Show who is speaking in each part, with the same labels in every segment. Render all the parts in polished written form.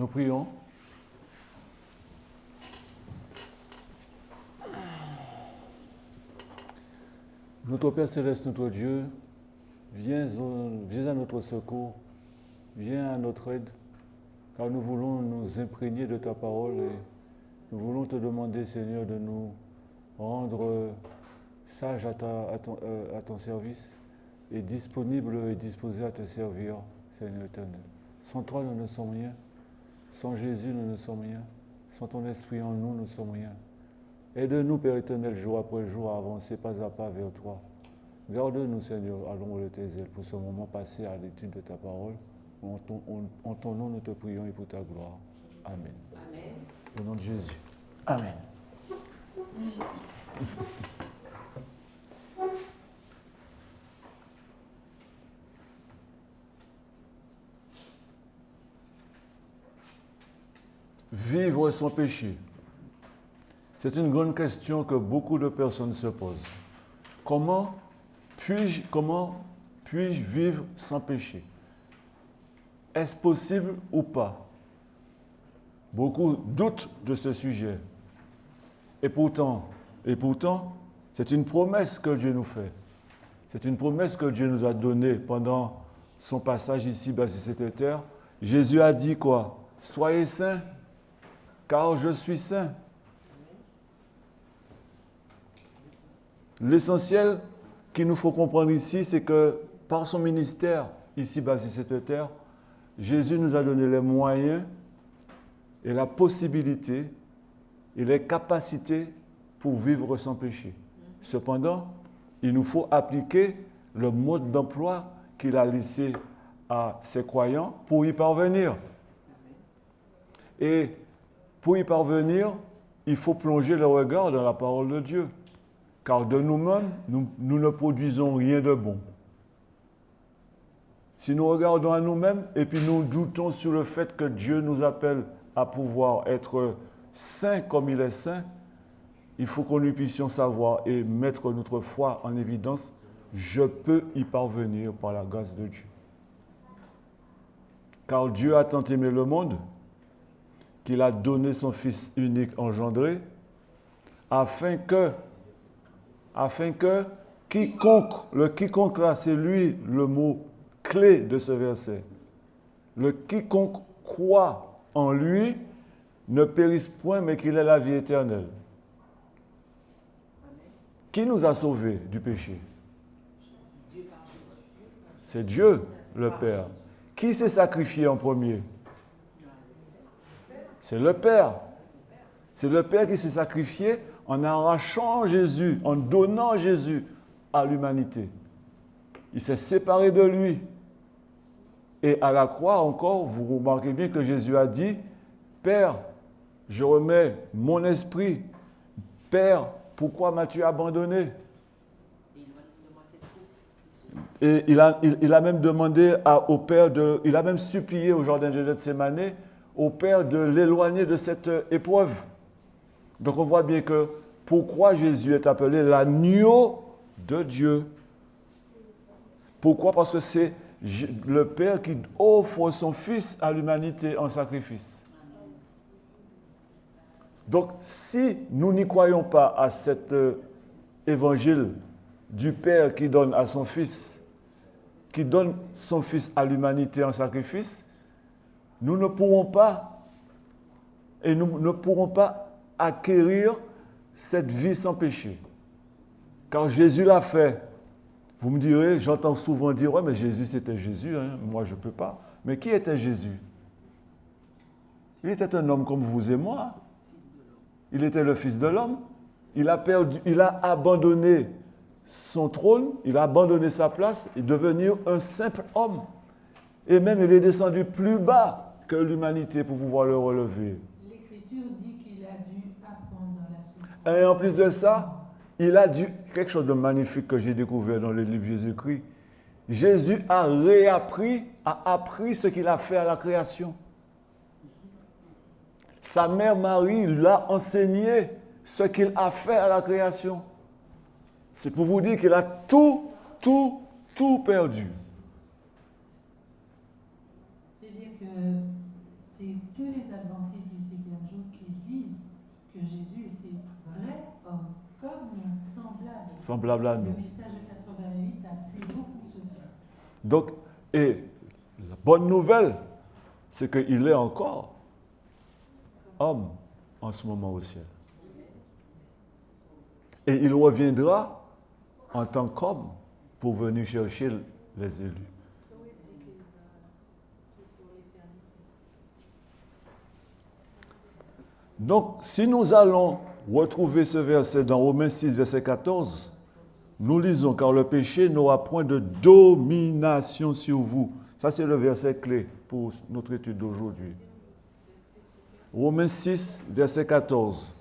Speaker 1: Nous prions. Notre Père Céleste, notre Dieu, viens à notre secours, viens à notre aide, car nous voulons nous imprégner de ta parole et nous voulons te demander, Seigneur, de nous rendre sages à ton service et disponibles et disposés à te servir, Seigneur éternel. Sans toi, nous ne sommes rien. Sans Jésus, nous ne sommes rien. Sans ton esprit en nous, nous ne sommes rien. Aide-nous, Père éternel, jour après jour, à avancer pas à pas vers toi. Garde-nous, Seigneur, à l'ombre de tes ailes pour ce moment passé à l'étude de ta parole. En ton nom, nous te prions et pour ta gloire. Amen. Amen. Au nom de Jésus. Amen. Vivre sans péché. C'est une grande question que beaucoup de personnes se posent. Comment puis-je vivre sans péché? Est-ce possible ou pas? Beaucoup doutent de ce sujet. Et pourtant, c'est une promesse que Dieu nous fait. C'est une promesse que Dieu nous a donnée pendant son passage ici-bas sur cette terre. Jésus a dit quoi? Soyez saints, car je suis saint. L'essentiel qu'il nous faut comprendre ici, c'est que par son ministère, ici-bas sur cette terre, Jésus nous a donné les moyens et la possibilité et les capacités pour vivre sans péché. Cependant, il nous faut appliquer le mode d'emploi qu'il a laissé à ses croyants pour y parvenir. Et pour y parvenir, il faut plonger le regard dans la parole de Dieu. Car de nous-mêmes, nous ne produisons rien de bon. Si nous regardons à nous-mêmes et puis nous doutons sur le fait que Dieu nous appelle à pouvoir être saints comme il est saint, il faut que nous puissions savoir et mettre notre foi en évidence. Je peux y parvenir par la grâce de Dieu. Car Dieu a tant aimé le monde qu'il a donné son Fils unique engendré afin que quiconque là, c'est lui le mot clé de ce verset. Le quiconque croit en lui ne périsse point, mais qu'il ait la vie éternelle. Qui nous a sauvés du péché? C'est Dieu, le Père. Qui s'est sacrifié en premier? C'est le Père. C'est le Père qui s'est sacrifié en arrachant Jésus, en donnant Jésus à l'humanité. Il s'est séparé de lui. Et à la croix encore, vous remarquez bien que Jésus a dit, « Père, je remets mon esprit. Père, pourquoi m'as-tu abandonné ?» Et il a même demandé au Père, il a même supplié au jardin de Gethsémani, au Père de l'éloigner de cette épreuve. Donc on voit bien que pourquoi Jésus est appelé l'agneau de Dieu. Pourquoi? Parce que c'est le Père qui offre son Fils à l'humanité en sacrifice. Donc si nous n'y croyons pas à cet évangile du Père qui donne à son Fils, qui donne son Fils à l'humanité en sacrifice, nous ne pourrons pas acquérir cette vie sans péché. Quand Jésus l'a fait, vous me direz, j'entends souvent dire, ouais, mais Jésus c'était Jésus, hein, moi je ne peux pas. Mais qui était Jésus? Il était un homme comme vous et moi. Il était le Fils de l'homme. Il a abandonné son trône, il a abandonné sa place et devenir un simple homme. Et même il est descendu plus bas que l'humanité pour pouvoir le relever.
Speaker 2: L'Écriture dit qu'il a dû apprendre dans la souffrance.
Speaker 1: Et en plus de ça, il a dû, quelque chose de magnifique que j'ai découvert dans le livre Jésus-Christ, Jésus a appris ce qu'il a fait à la création. Sa mère Marie l'a enseigné ce qu'il a fait à la création. C'est pour vous dire qu'il a tout perdu.
Speaker 2: Je veux dire que c'est que que Jésus était vrai homme, comme nous, semblable.
Speaker 1: Semblable à nous.
Speaker 2: Le message de 88 appuie beaucoup ce fait.
Speaker 1: Donc, et la bonne nouvelle, c'est qu'il est encore homme en ce moment au ciel. Et il reviendra en tant qu'homme pour venir chercher les élus. Donc, si nous allons retrouver ce verset dans Romains 6, verset 14, nous lisons, car le péché n'aura point de domination sur vous. Ça, c'est le verset clé pour notre étude d'aujourd'hui. Romains 6, verset 14.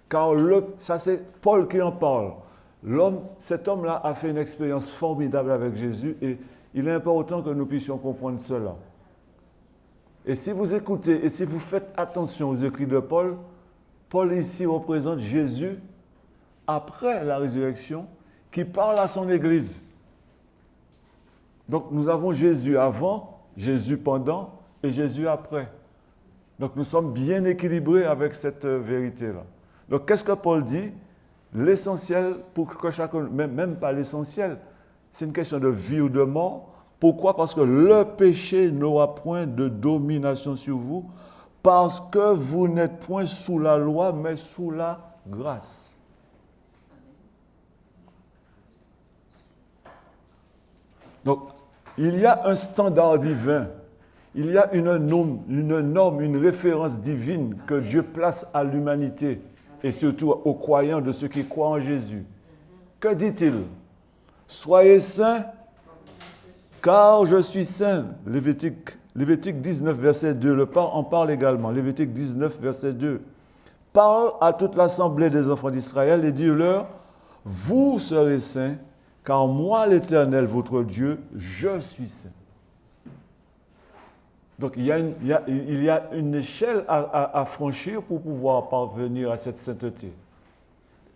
Speaker 1: Car ça, c'est Paul qui en parle. Cet homme-là a fait une expérience formidable avec Jésus et il est important que nous puissions comprendre cela. Et si vous écoutez et si vous faites attention aux écrits de Paul, Paul ici représente Jésus après la résurrection qui parle à son Église. Donc nous avons Jésus avant, Jésus pendant et Jésus après. Donc nous sommes bien équilibrés avec cette vérité-là. Donc qu'est-ce que Paul dit? L'essentiel, pour que chacun, même pas l'essentiel, c'est une question de vie ou de mort. Pourquoi? Parce que le péché n'aura point de domination sur vous, parce que vous n'êtes point sous la loi, mais sous la grâce. Donc, il y a un standard divin, il y a une norme, une référence divine que Dieu place à l'humanité et surtout aux croyants de ceux qui croient en Jésus. Que dit-il? Soyez saints, car je suis saint. Lévitique 19, verset 2 en parle également. Lévitique 19, verset 2. Parle à toute l'assemblée des enfants d'Israël et dis-leur, vous serez saints, car moi, l'Éternel, votre Dieu, je suis saint. Donc, il y a une échelle à franchir pour pouvoir parvenir à cette sainteté.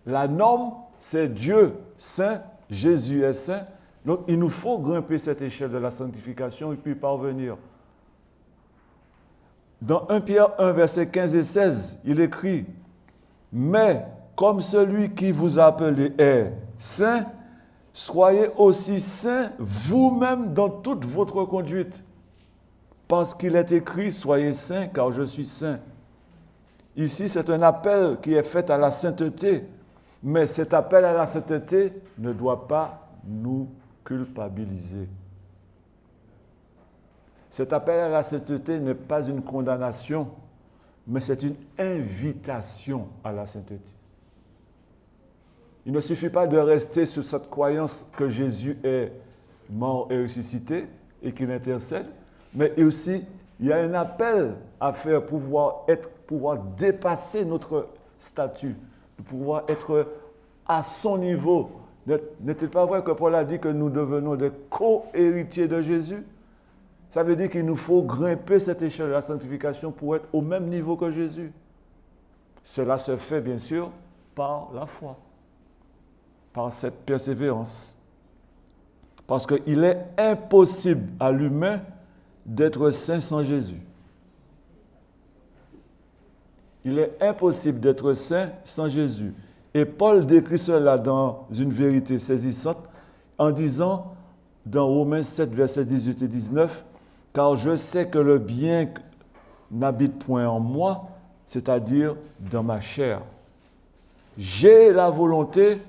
Speaker 1: La norme, c'est Dieu saint, Jésus est saint. Donc, il nous faut grimper cette échelle de la sanctification et puis parvenir. Dans 1 Pierre 1, verset 15 et 16, il écrit « Mais comme celui qui vous a appelé est saint, soyez aussi saints vous-même dans toute votre conduite. Parce qu'il est écrit, soyez saints, car je suis saint. » Ici, c'est un appel qui est fait à la sainteté, mais cet appel à la sainteté ne doit pas nous culpabiliser. Cet appel à la sainteté n'est pas une condamnation, mais c'est une invitation à la sainteté. Il ne suffit pas de rester sur cette croyance que Jésus est mort et ressuscité et qu'il intercède, mais aussi, il y a un appel à faire pour pouvoir dépasser notre statut, de pouvoir être à son niveau. N'est-il pas vrai que Paul a dit que nous devenons des co-héritiers de Jésus? Ça veut dire qu'il nous faut grimper cette échelle de la sanctification pour être au même niveau que Jésus. Cela se fait, bien sûr, par la foi, par cette persévérance. Parce qu'il est impossible à l'humain d'être saint sans Jésus. Il est impossible d'être saint sans Jésus. Et Paul décrit cela dans une vérité saisissante en disant, dans Romains 7, versets 18 et 19, « Car je sais que le bien n'habite point en moi, c'est-à-dire dans ma chair. J'ai la volonté,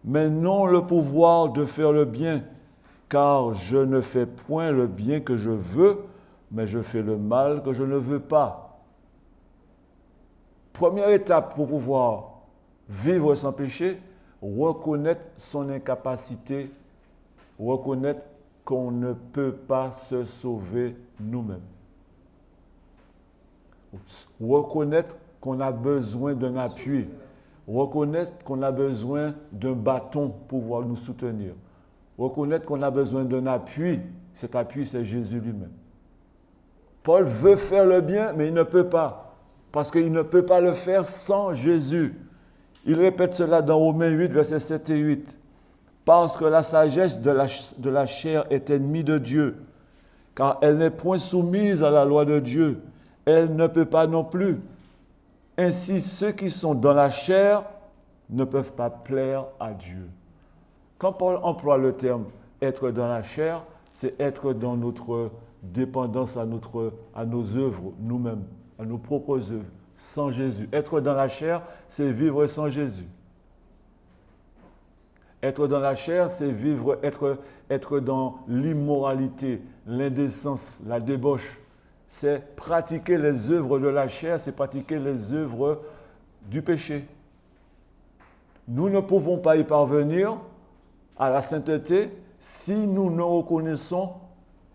Speaker 1: mais non le pouvoir de faire le bien, car je ne fais point le bien que je veux, mais je fais le mal que je ne veux pas. » Première étape pour pouvoir vivre sans péché, reconnaître son incapacité, reconnaître qu'on ne peut pas se sauver nous-mêmes. Reconnaître qu'on a besoin d'un appui. Reconnaître qu'on a besoin d'un bâton pour pouvoir nous soutenir. Reconnaître qu'on a besoin d'un appui. Cet appui, c'est Jésus lui-même. Paul veut faire le bien, mais il ne peut pas. Parce qu'il ne peut pas le faire sans Jésus. Il répète cela dans Romains 8, versets 7 et 8. Parce que la sagesse de la chair est ennemie de Dieu, car elle n'est point soumise à la loi de Dieu. Elle ne peut pas non plus. Ainsi, ceux qui sont dans la chair ne peuvent pas plaire à Dieu. Quand Paul emploie le terme « être dans la chair », c'est être dans notre dépendance à nos œuvres, nous-mêmes, à nos propres œuvres, sans Jésus. Être dans la chair, c'est vivre sans Jésus. Être dans la chair, c'est vivre, être dans l'immoralité, l'indécence, la débauche. C'est pratiquer les œuvres de la chair, c'est pratiquer les œuvres du péché. Nous ne pouvons pas y parvenir à la sainteté si nous ne reconnaissons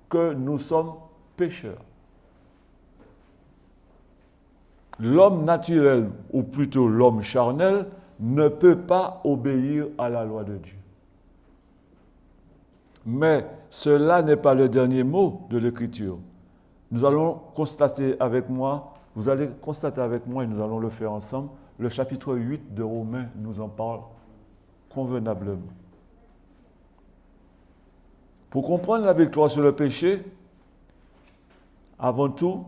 Speaker 1: que nous sommes pécheurs. L'homme naturel, ou plutôt l'homme charnel, ne peut pas obéir à la loi de Dieu. Mais cela n'est pas le dernier mot de l'Écriture. Nous allons constater avec moi, vous allez constater avec moi et nous allons le faire ensemble, le chapitre 8 de Romains nous en parle convenablement. Pour comprendre la victoire sur le péché, avant tout,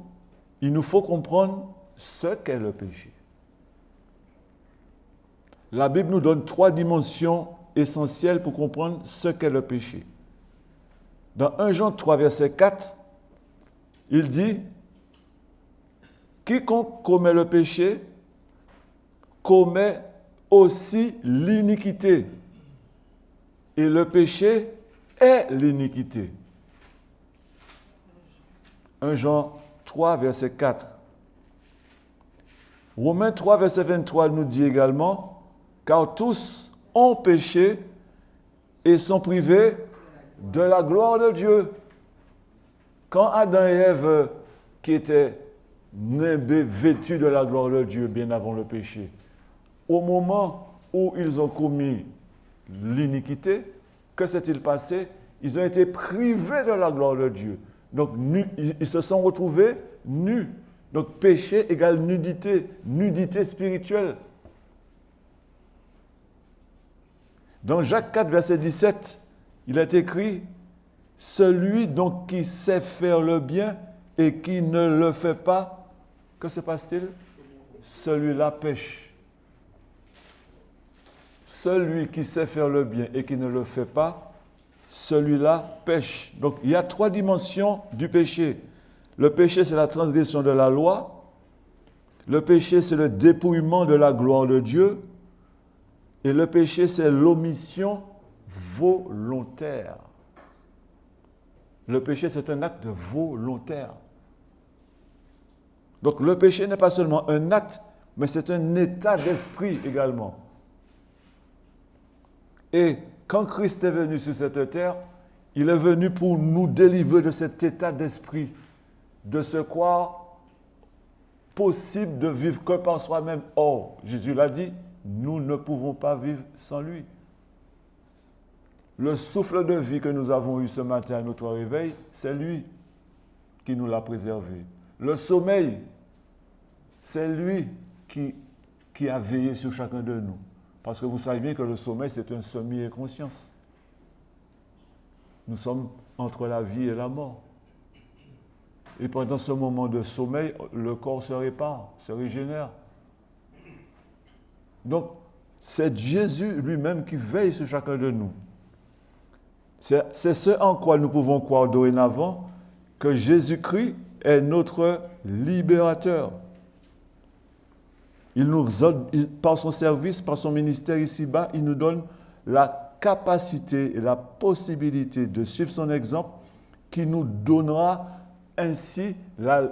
Speaker 1: il nous faut comprendre ce qu'est le péché. La Bible nous donne 3 dimensions essentielles pour comprendre ce qu'est le péché. Dans 1 Jean 3, verset 4, il dit « Quiconque commet le péché commet aussi l'iniquité. Et le péché est l'iniquité. » 1 Jean 3, verset 4. Romains 3, verset 23 nous dit également « Car tous ont péché et sont privés de la gloire de Dieu. » Quand Adam et Ève, qui étaient vêtus de la gloire de Dieu bien avant le péché, au moment où ils ont commis l'iniquité, que s'est-il passé? Ils ont été privés de la gloire de Dieu. Donc, ils se sont retrouvés nus. Donc, péché égale nudité, nudité spirituelle. Dans Jacques 4, verset 17, il est écrit « Celui donc qui sait faire le bien et qui ne le fait pas, que se passe-t-il? Celui-là pêche. » Celui qui sait faire le bien et qui ne le fait pas, celui-là pêche. Donc, il y a 3 dimensions du péché. Le péché, c'est la transgression de la loi. Le péché, c'est le dépouillement de la gloire de Dieu. Et le péché, c'est l'omission volontaire. Le péché, c'est un acte volontaire. Donc, le péché n'est pas seulement un acte, mais c'est un état d'esprit également. Et quand Christ est venu sur cette terre, il est venu pour nous délivrer de cet état d'esprit, de se croire possible de vivre que par soi-même. Or, Jésus l'a dit, nous ne pouvons pas vivre sans lui. Le souffle de vie que nous avons eu ce matin à notre réveil, c'est lui qui nous l'a préservé. Le sommeil, c'est lui qui a veillé sur chacun de nous. Parce que vous savez bien que le sommeil, c'est un semi-inconscience. Nous sommes entre la vie et la mort. Et pendant ce moment de sommeil, le corps se répare, se régénère. Donc, c'est Jésus lui-même qui veille sur chacun de nous. C'est ce en quoi nous pouvons croire dorénavant que Jésus-Christ est notre libérateur. Par son service, par son ministère ici-bas, il nous donne la capacité et la possibilité de suivre son exemple qui nous donnera ainsi la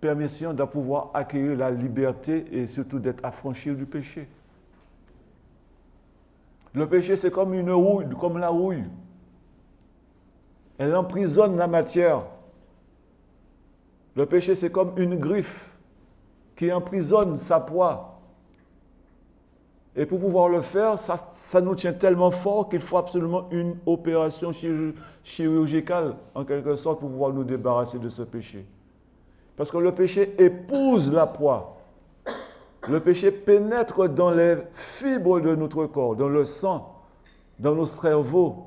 Speaker 1: permission de pouvoir acquérir la liberté et surtout d'être affranchi du péché. Le péché, c'est comme une rouille, comme la rouille. Elle emprisonne la matière. Le péché, c'est comme une griffe qui emprisonne sa proie. Et pour pouvoir le faire, ça nous tient tellement fort qu'il faut absolument une opération chirurgicale, en quelque sorte, pour pouvoir nous débarrasser de ce péché. Parce que le péché épouse la proie. Le péché pénètre dans les fibres de notre corps, dans le sang, dans nos cerveaux,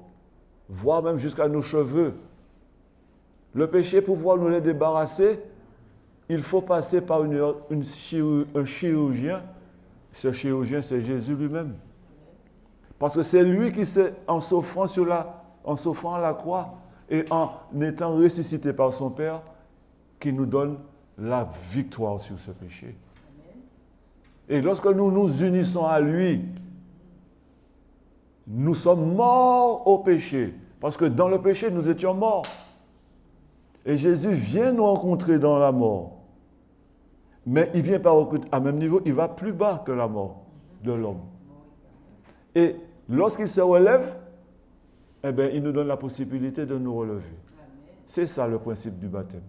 Speaker 1: voire même jusqu'à nos cheveux. Le péché, pour pouvoir nous les débarrasser, il faut passer par un chirurgien. Ce chirurgien, c'est Jésus lui-même. Parce que c'est lui qui, en souffrant à la croix et en étant ressuscité par son Père, qui nous donne la victoire sur ce péché. Et lorsque nous nous unissons à lui, nous sommes morts au péché. Parce que dans le péché, nous étions morts. Et Jésus vient nous rencontrer dans la mort. Mais il ne vient pas à même niveau, il va plus bas que la mort de l'homme. Et lorsqu'il se relève, eh bien, il nous donne la possibilité de nous relever. C'est ça le principe du baptême.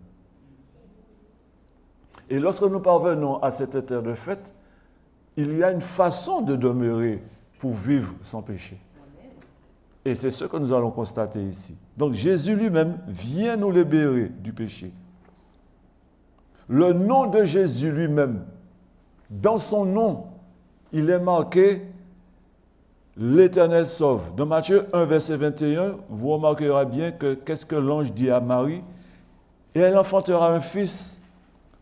Speaker 1: Et lorsque nous parvenons à cet état de fait, il y a une façon de demeurer pour vivre sans péché. Et c'est ce que nous allons constater ici. Donc Jésus lui-même vient nous libérer du péché. Le nom de Jésus lui-même, dans son nom, il est marqué « L'Éternel sauve ». Dans Matthieu 1, verset 21, vous remarquerez bien que qu'est-ce que l'ange dit à Marie ? « Et elle enfantera un fils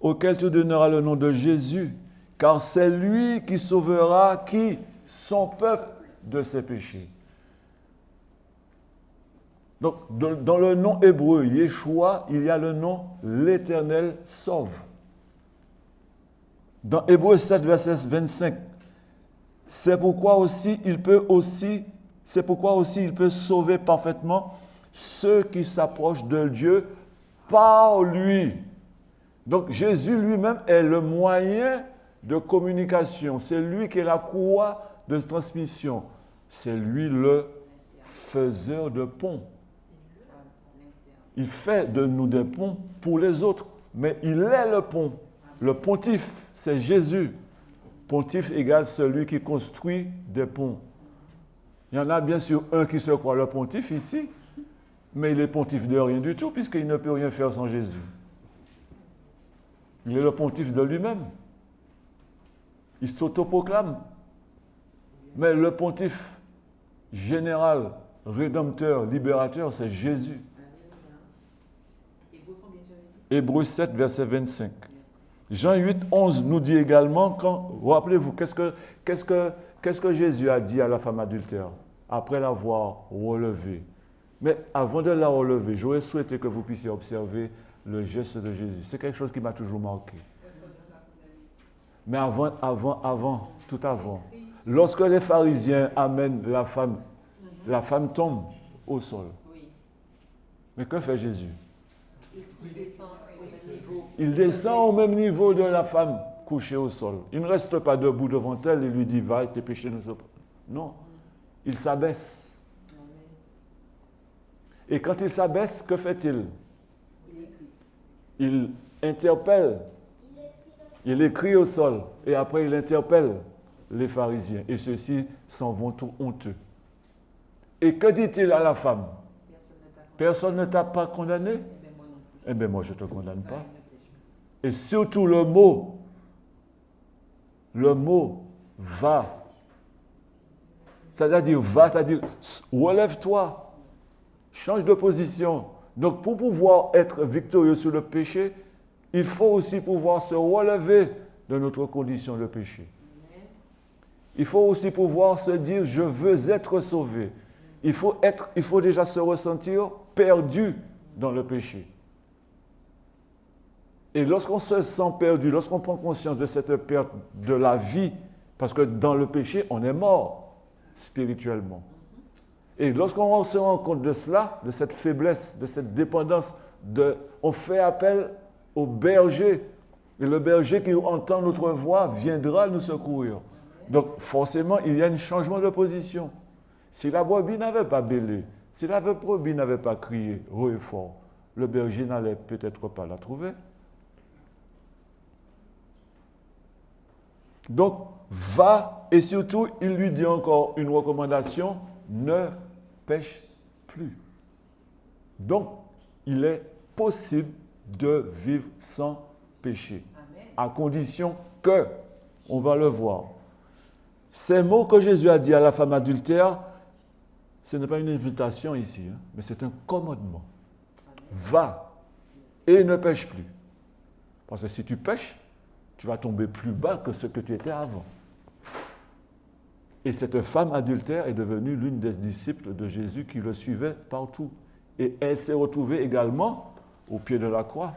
Speaker 1: auquel tu donneras le nom de Jésus, car c'est lui qui sauvera qui ? Son peuple de ses péchés. » Donc, dans le nom hébreu, Yeshua, il y a le nom « l'Éternel sauve ». Dans Hébreux 7, verset 25, c'est pourquoi aussi il peut sauver parfaitement ceux qui s'approchent de Dieu par lui. Donc, Jésus lui-même est le moyen de communication. C'est lui qui est la courroie de transmission. C'est lui le faiseur de ponts. Il fait de nous des ponts pour les autres, mais il est le pont. Le pontife, c'est Jésus. Pontife égale celui qui construit des ponts. Il y en a bien sûr un qui se croit le pontife ici, mais il est pontife de rien du tout, puisqu'il ne peut rien faire sans Jésus. Il est le pontife de lui-même. Il s'autoproclame. Mais le pontife général, rédempteur, libérateur, c'est Jésus. Hébreux 7, verset 25. Jean 8, 11 nous dit également, rappelez-vous, qu'est-ce que Jésus a dit à la femme adultère après l'avoir relevée. Mais avant de la relever, j'aurais souhaité que vous puissiez observer le geste de Jésus. C'est quelque chose qui m'a toujours marqué. Mais tout avant, lorsque les pharisiens amènent la femme tombe au sol. Mais que fait Jésus ? Il descend au même niveau de la femme couchée au sol. Il ne reste pas debout devant elle et lui dit « Va, tes péchés ne sont pas... » Non, il s'abaisse. Et quand il s'abaisse, que fait-il ? Il interpelle. Il écrit au sol. Et après, il interpelle les pharisiens. Et ceux-ci s'en vont tout honteux. Et que dit-il à la femme ? Personne ne t'a pas condamné ? Eh bien, moi, je ne te condamne pas. Et surtout le mot va. C'est-à-dire va, c'est-à-dire relève-toi, change de position. Donc, pour pouvoir être victorieux sur le péché, il faut aussi pouvoir se relever de notre condition de péché. Il faut aussi pouvoir se dire, je veux être sauvé. Il faut déjà se ressentir perdu dans le péché. Et lorsqu'on se sent perdu, lorsqu'on prend conscience de cette perte de la vie, parce que dans le péché, on est mort spirituellement. Et lorsqu'on se rend compte de cela, de cette faiblesse, de cette dépendance, on fait appel au berger. Et le berger qui entend notre voix viendra nous secourir. Donc forcément, il y a un changement de position. Si la brebis n'avait pas bêlé, si la brebis n'avait pas crié haut et fort, le berger n'allait peut-être pas la trouver. Donc, va, et surtout, il lui dit encore une recommandation, ne pêche plus. Donc, il est possible de vivre sans péché, à condition que, on va le voir. Ces mots que Jésus a dit à la femme adultère, ce n'est pas une invitation ici, mais c'est un commandement. Va et ne pêche plus. Parce que si tu pèches, tu vas tomber plus bas que ce que tu étais avant. Et cette femme adultère est devenue l'une des disciples de Jésus qui le suivait partout. Et elle s'est retrouvée également au pied de la croix,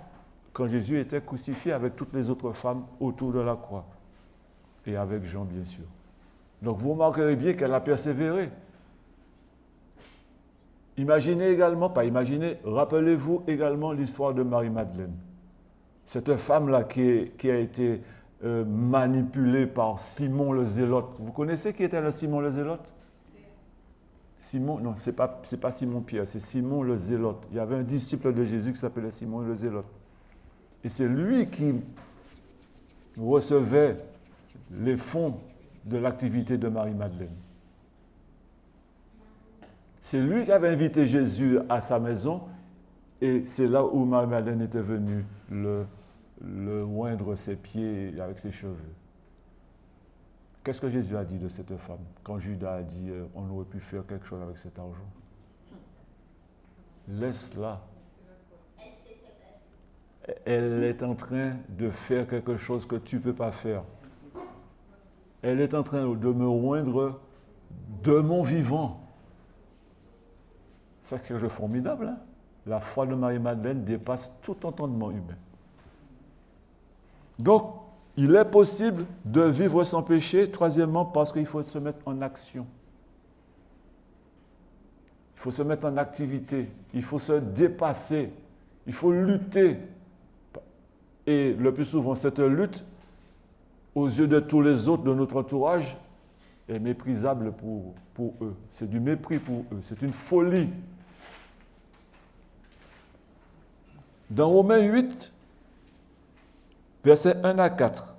Speaker 1: quand Jésus était crucifié avec toutes les autres femmes autour de la croix. Et avec Jean, bien sûr. Donc vous remarquerez bien qu'elle a persévéré. Imaginez également, pas imaginez, rappelez-vous également l'histoire de Marie-Madeleine. Cette femme-là qui a été manipulée par Simon le Zélote. Vous connaissez qui était le Simon le Zélote? Simon, non, c'est pas Simon-Pierre, c'est Simon le Zélote. Il y avait un disciple de Jésus qui s'appelait Simon le Zélote. Et c'est lui qui recevait les fonds de l'activité de Marie-Madeleine. C'est lui qui avait invité Jésus à sa maison et c'est là où Marie-Madeleine était venue le oindre ses pieds avec ses cheveux. Qu'est-ce que Jésus a dit de cette femme quand Judas a dit on aurait pu faire quelque chose avec cet argent? Laisse-la. Elle est en train de faire quelque chose que tu ne peux pas faire. Elle est en train de me oindre de mon vivant. C'est quelque chose de formidable. Hein? La foi de Marie-Madeleine dépasse tout entendement humain. Donc, il est possible de vivre sans péché, troisièmement, parce qu'il faut se mettre en action. Il faut se mettre en activité. Il faut se dépasser. Il faut lutter. Et le plus souvent, cette lutte, aux yeux de tous les autres de notre entourage, est méprisable pour eux. C'est du mépris pour eux. C'est une folie. Dans Romains 8, versets 1 à 4,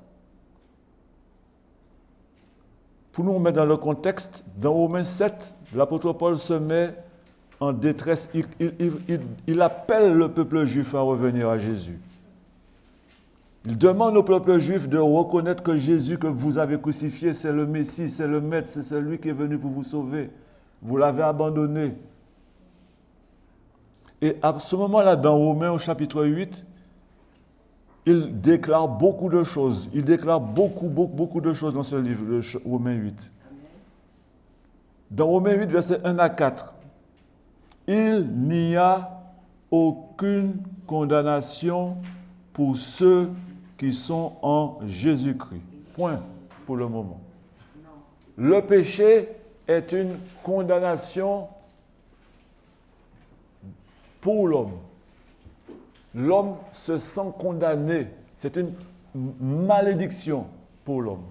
Speaker 1: pour nous remettre dans le contexte, dans Romains 7, l'apôtre Paul se met en détresse. Il appelle le peuple juif à revenir à Jésus. Il demande au peuple juif de reconnaître que Jésus que vous avez crucifié, c'est le Messie, c'est le Maître, c'est celui qui est venu pour vous sauver. Vous l'avez abandonné. Et à ce moment-là, dans Romains au chapitre 8, il déclare beaucoup de choses. Il déclare beaucoup de choses dans ce livre, de Romains 8. Dans Romains 8, versets 1 à 4, il n'y a aucune condamnation pour ceux qui sont en Jésus-Christ. Point pour le moment. Le péché est une condamnation pour l'homme. L'homme se sent condamné. C'est une malédiction pour l'homme.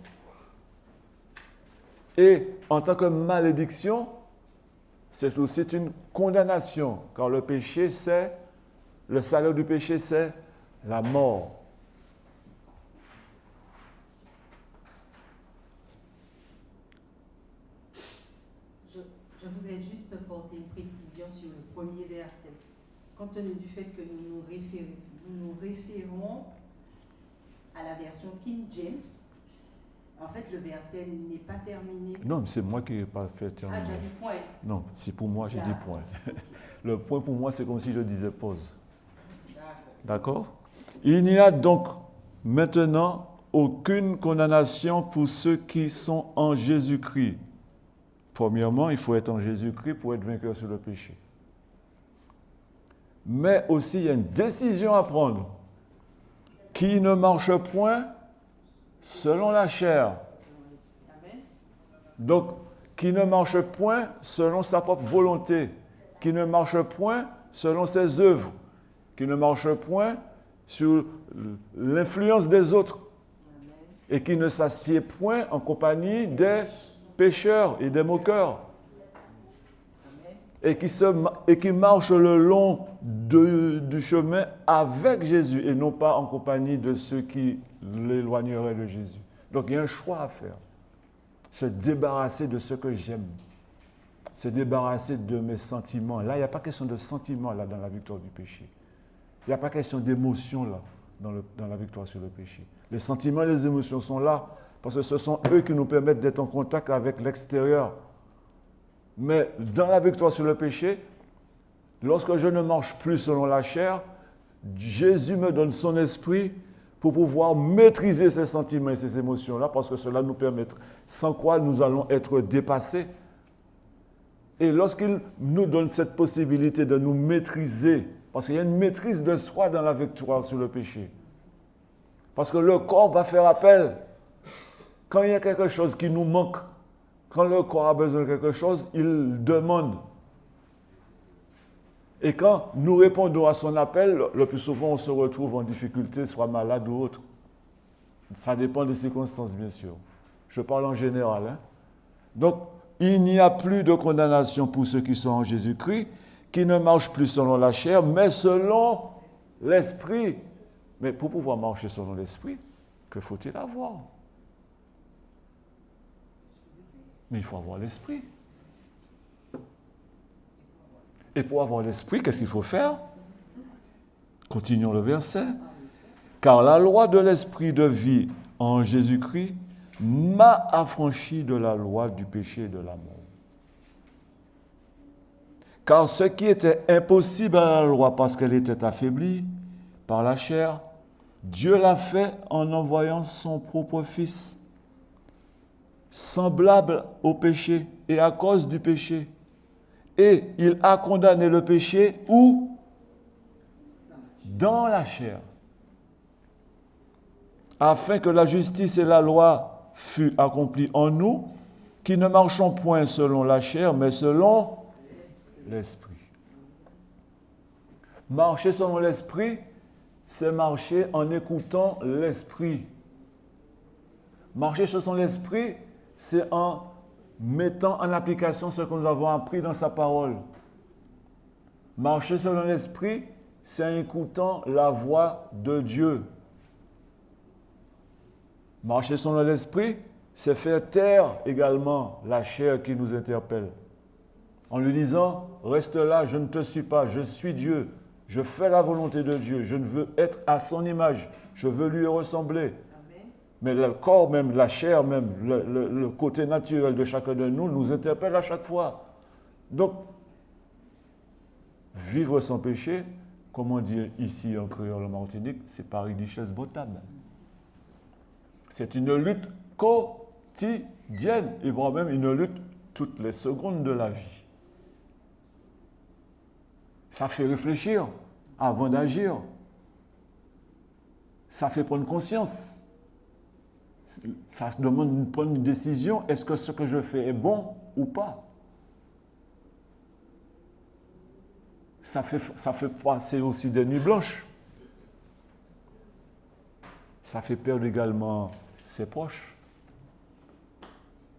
Speaker 1: Et en tant que malédiction, c'est aussi une condamnation, car le péché, le salaire du péché, c'est la mort.
Speaker 3: Je voudrais juste porter une précision sur le premier verset. Compte tenu du fait que nous nous référons à la version King James, en fait, le verset n'est pas terminé.
Speaker 1: Non, mais c'est moi qui n'ai pas fait terminer.
Speaker 3: Ah, tu as dit point.
Speaker 1: Non, c'est pour moi, j'ai dit point. Le point pour moi, c'est comme si je disais pause. D'accord? Il n'y a donc maintenant aucune condamnation pour ceux qui sont en Jésus-Christ. Premièrement, il faut être en Jésus-Christ pour être vainqueur sur le péché. Mais aussi, il y a une décision à prendre. Qui ne marche point selon la chair. Donc, qui ne marche point selon sa propre volonté. Qui ne marche point selon ses œuvres. Qui ne marche point sur l'influence des autres. Et qui ne s'assied point en compagnie des pécheurs et des moqueurs. Et qui marche le long du chemin avec Jésus et non pas en compagnie de ceux qui l'éloigneraient de Jésus. Donc il y a un choix à faire. Se débarrasser de ce que j'aime. Se débarrasser de mes sentiments. Là, il n'y a pas question de sentiments là, dans la victoire du péché. Il n'y a pas question d'émotions là, dans la victoire sur le péché. Les sentiments et les émotions sont là parce que ce sont eux qui nous permettent d'être en contact avec l'extérieur. Mais dans la victoire sur le péché, lorsque je ne marche plus selon la chair, Jésus me donne son esprit pour pouvoir maîtriser ces sentiments et ces émotions-là, parce que cela nous permet, sans quoi nous allons être dépassés. Et lorsqu'il nous donne cette possibilité de nous maîtriser, parce qu'il y a une maîtrise de soi dans la victoire sur le péché. Parce que le corps va faire appel. Quand il y a quelque chose qui nous manque, quand le corps a besoin de quelque chose, il demande. Et quand nous répondons à son appel, le plus souvent on se retrouve en difficulté, soit malade ou autre. Ça dépend des circonstances, bien sûr. Je parle en général. Donc, il n'y a plus de condamnation pour ceux qui sont en Jésus-Christ, qui ne marchent plus selon la chair, mais selon l'esprit. Mais pour pouvoir marcher selon l'esprit, que faut-il avoir? Mais il faut avoir l'esprit. Et pour avoir l'esprit, qu'est-ce qu'il faut faire? Continuons le verset. Car la loi de l'esprit de vie en Jésus-Christ m'a affranchi de la loi du péché et de la mort. Car ce qui était impossible à la loi parce qu'elle était affaiblie par la chair, Dieu l'a fait en envoyant son propre Fils, semblable au péché et à cause du péché. Et il a condamné le péché où? Dans la chair. Afin que la justice et la loi fût accomplies en nous, qui ne marchons point selon la chair, mais selon l'esprit. Marcher selon l'esprit, c'est marcher en écoutant l'esprit. Marcher selon l'esprit, c'est en mettant en application ce que nous avons appris dans sa parole. Marcher selon l'esprit, c'est en écoutant la voix de Dieu. Marcher selon l'esprit, c'est faire taire également la chair qui nous interpelle. En lui disant, reste là, je ne te suis pas, je suis Dieu, je fais la volonté de Dieu, je ne veux être à son image, je veux lui ressembler. Mais le corps même, la chair même, le côté naturel de chacun de nous interpelle à chaque fois. Donc, vivre sans péché, comme on dit ici en créole en Martinique, c'est pas richesse botable. C'est une lutte quotidienne, et voire même une lutte toutes les secondes de la vie. Ça fait réfléchir avant d'agir. Ça fait prendre conscience. Ça demande de prendre une décision. Est-ce que ce que je fais est bon ou pas? Ça fait passer aussi des nuits blanches. Ça fait perdre également ses proches.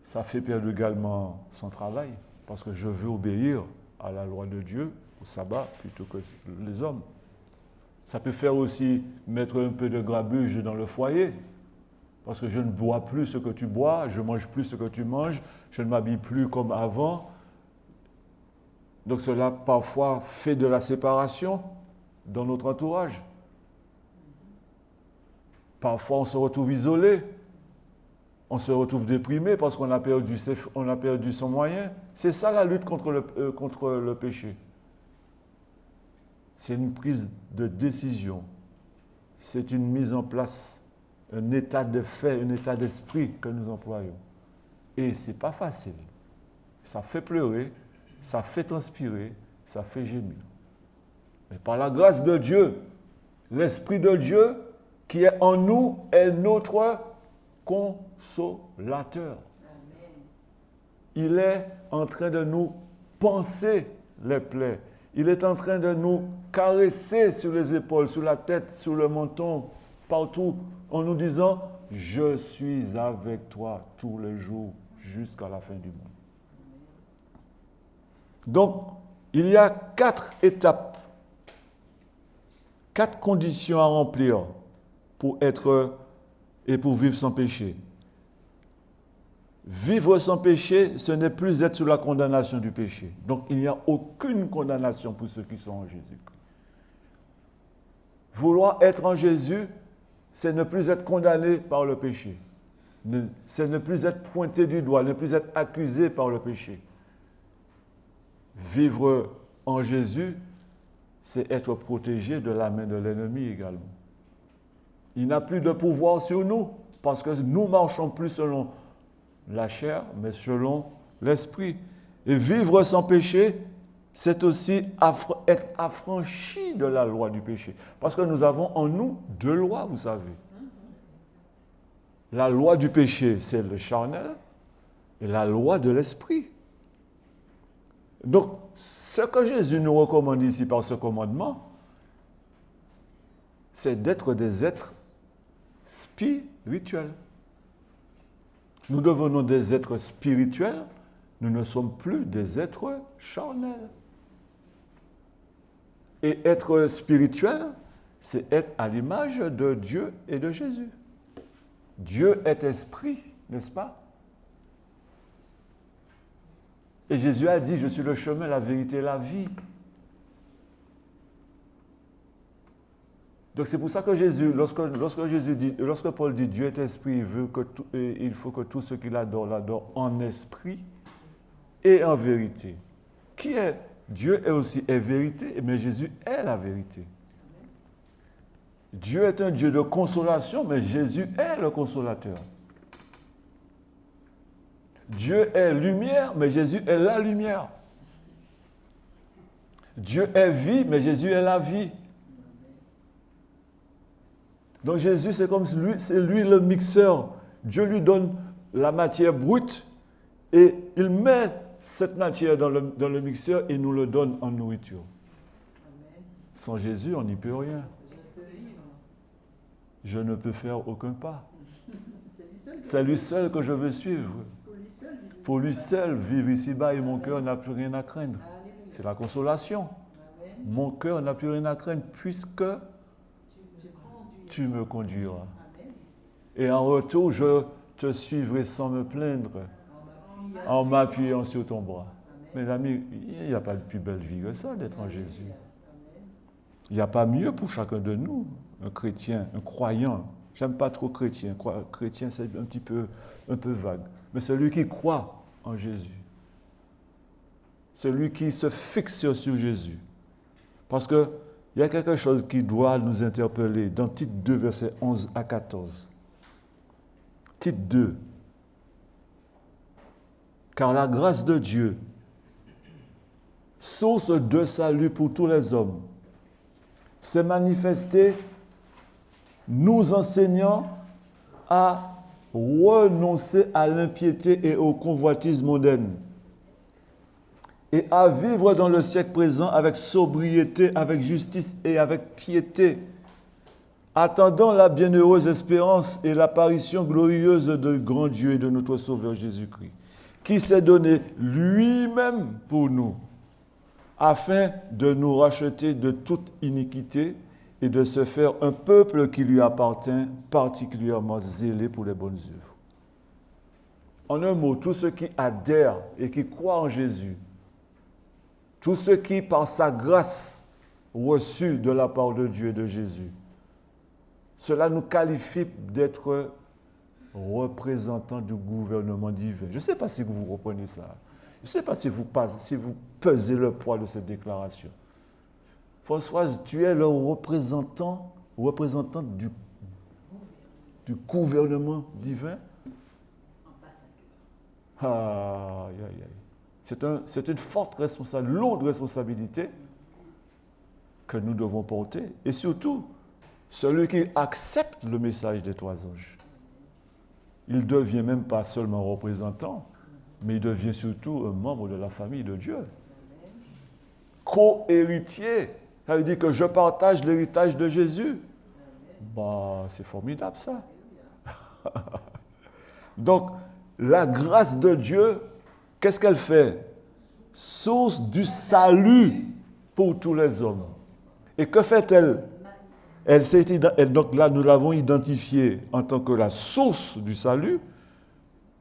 Speaker 1: Ça fait perdre également son travail. Parce que je veux obéir à la loi de Dieu, au sabbat, plutôt que les hommes. Ça peut faire aussi mettre un peu de grabuge dans le foyer. Parce que je ne bois plus ce que tu bois, je ne mange plus ce que tu manges, je ne m'habille plus comme avant. Donc cela parfois fait de la séparation dans notre entourage. Parfois on se retrouve isolé, on se retrouve déprimé parce qu'on a perdu son moyen. C'est ça la lutte contre le péché. C'est une prise de décision, c'est une mise en place, un état de fait, un état d'esprit que nous employons. Et ce n'est pas facile. Ça fait pleurer, ça fait transpirer, ça fait gémir. Mais par la grâce de Dieu, l'Esprit de Dieu qui est en nous est notre consolateur. Amen. Il est en train de nous panser les plaies. Il est en train de nous caresser sur les épaules, sur la tête, sur le menton, partout, en nous disant « Je suis avec toi tous les jours jusqu'à la fin du monde. » Donc, il y a 4 étapes, 4 conditions à remplir pour être et pour vivre sans péché. Vivre sans péché, ce n'est plus être sous la condamnation du péché. Donc, il n'y a aucune condamnation pour ceux qui sont en Jésus-Christ. Vouloir être en Jésus, c'est ne plus être condamné par le péché. C'est ne plus être pointé du doigt, ne plus être accusé par le péché. Vivre en Jésus, c'est être protégé de la main de l'ennemi également. Il n'a plus de pouvoir sur nous, parce que nous marchons plus selon la chair, mais selon l'esprit. Et vivre sans péché, c'est aussi être affranchi de la loi du péché. Parce que nous avons en nous 2 lois, vous savez. La loi du péché, c'est le charnel, et la loi de l'esprit. Donc, ce que Jésus nous recommande ici par ce commandement, c'est d'être des êtres spirituels. Nous devenons des êtres spirituels, nous ne sommes plus des êtres charnels. Et être spirituel, c'est être à l'image de Dieu et de Jésus. Dieu est esprit, n'est-ce pas? Et Jésus a dit, je suis le chemin, la vérité et la vie. Donc c'est pour ça que Jésus, lorsque Paul dit Dieu est esprit, il faut que tout ce qu'il adore l'adore en esprit et en vérité. Qui est Dieu est vérité, mais Jésus est la vérité. Dieu est un Dieu de consolation, mais Jésus est le consolateur. Dieu est lumière, mais Jésus est la lumière. Dieu est vie, mais Jésus est la vie. Donc Jésus, c'est lui le mixeur. Dieu lui donne la matière brute et il met cette matière dans le mixeur et nous le donne en nourriture. Amen. Sans Jésus, on n'y peut rien. Je ne peux faire aucun pas. C'est lui seul que je veux suivre. Pour lui seul, vivre ici-bas et mon cœur n'a plus rien à craindre. C'est la consolation. Mon cœur n'a plus rien à craindre puisque tu me conduiras. Et en retour, je te suivrai sans me plaindre, en m'appuyant sur ton bras. Mes amis, il n'y a pas de plus belle vie que ça d'être en Jésus. Il n'y a pas mieux pour chacun de nous, un chrétien, un croyant. J'aime pas trop chrétien. Chrétien, c'est un peu vague. Mais celui qui croit en Jésus, celui qui se fixe sur Jésus. Parce qu'il y a quelque chose qui doit nous interpeller dans Tite 2, versets 11 à 14. Tite 2. Car la grâce de Dieu, source de salut pour tous les hommes, s'est manifestée nous enseignant à renoncer à l'impiété et aux convoitises mondaines et à vivre dans le siècle présent avec sobriété, avec justice et avec piété, attendant la bienheureuse espérance et l'apparition glorieuse de grand Dieu et de notre Sauveur Jésus-Christ, qui s'est donné lui-même pour nous, afin de nous racheter de toute iniquité et de se faire un peuple qui lui appartient, particulièrement zélé pour les bonnes œuvres. En un mot, tous ceux qui adhèrent et qui croient en Jésus, tous ceux qui, par sa grâce reçue de la part de Dieu et de Jésus, cela nous qualifie d'être représentants du gouvernement divin. Je ne sais pas si vous reprenez ça. Je ne sais pas si vous pesez le poids de cette déclaration. Françoise, tu es le représentant du gouvernement divin. C'est une forte responsabilité, lourde responsabilité que nous devons porter. Et surtout, celui qui accepte le message des 3 anges, il ne devient même pas seulement représentant, mais il devient surtout un membre de la famille de Dieu. Co-héritier. Ça veut dire que je partage l'héritage de Jésus. C'est formidable ça. Donc, la grâce de Dieu, qu'est-ce qu'elle fait? Source du salut pour tous les hommes. Et que fait-elle? Donc là, nous l'avons identifiée en tant que la source du salut,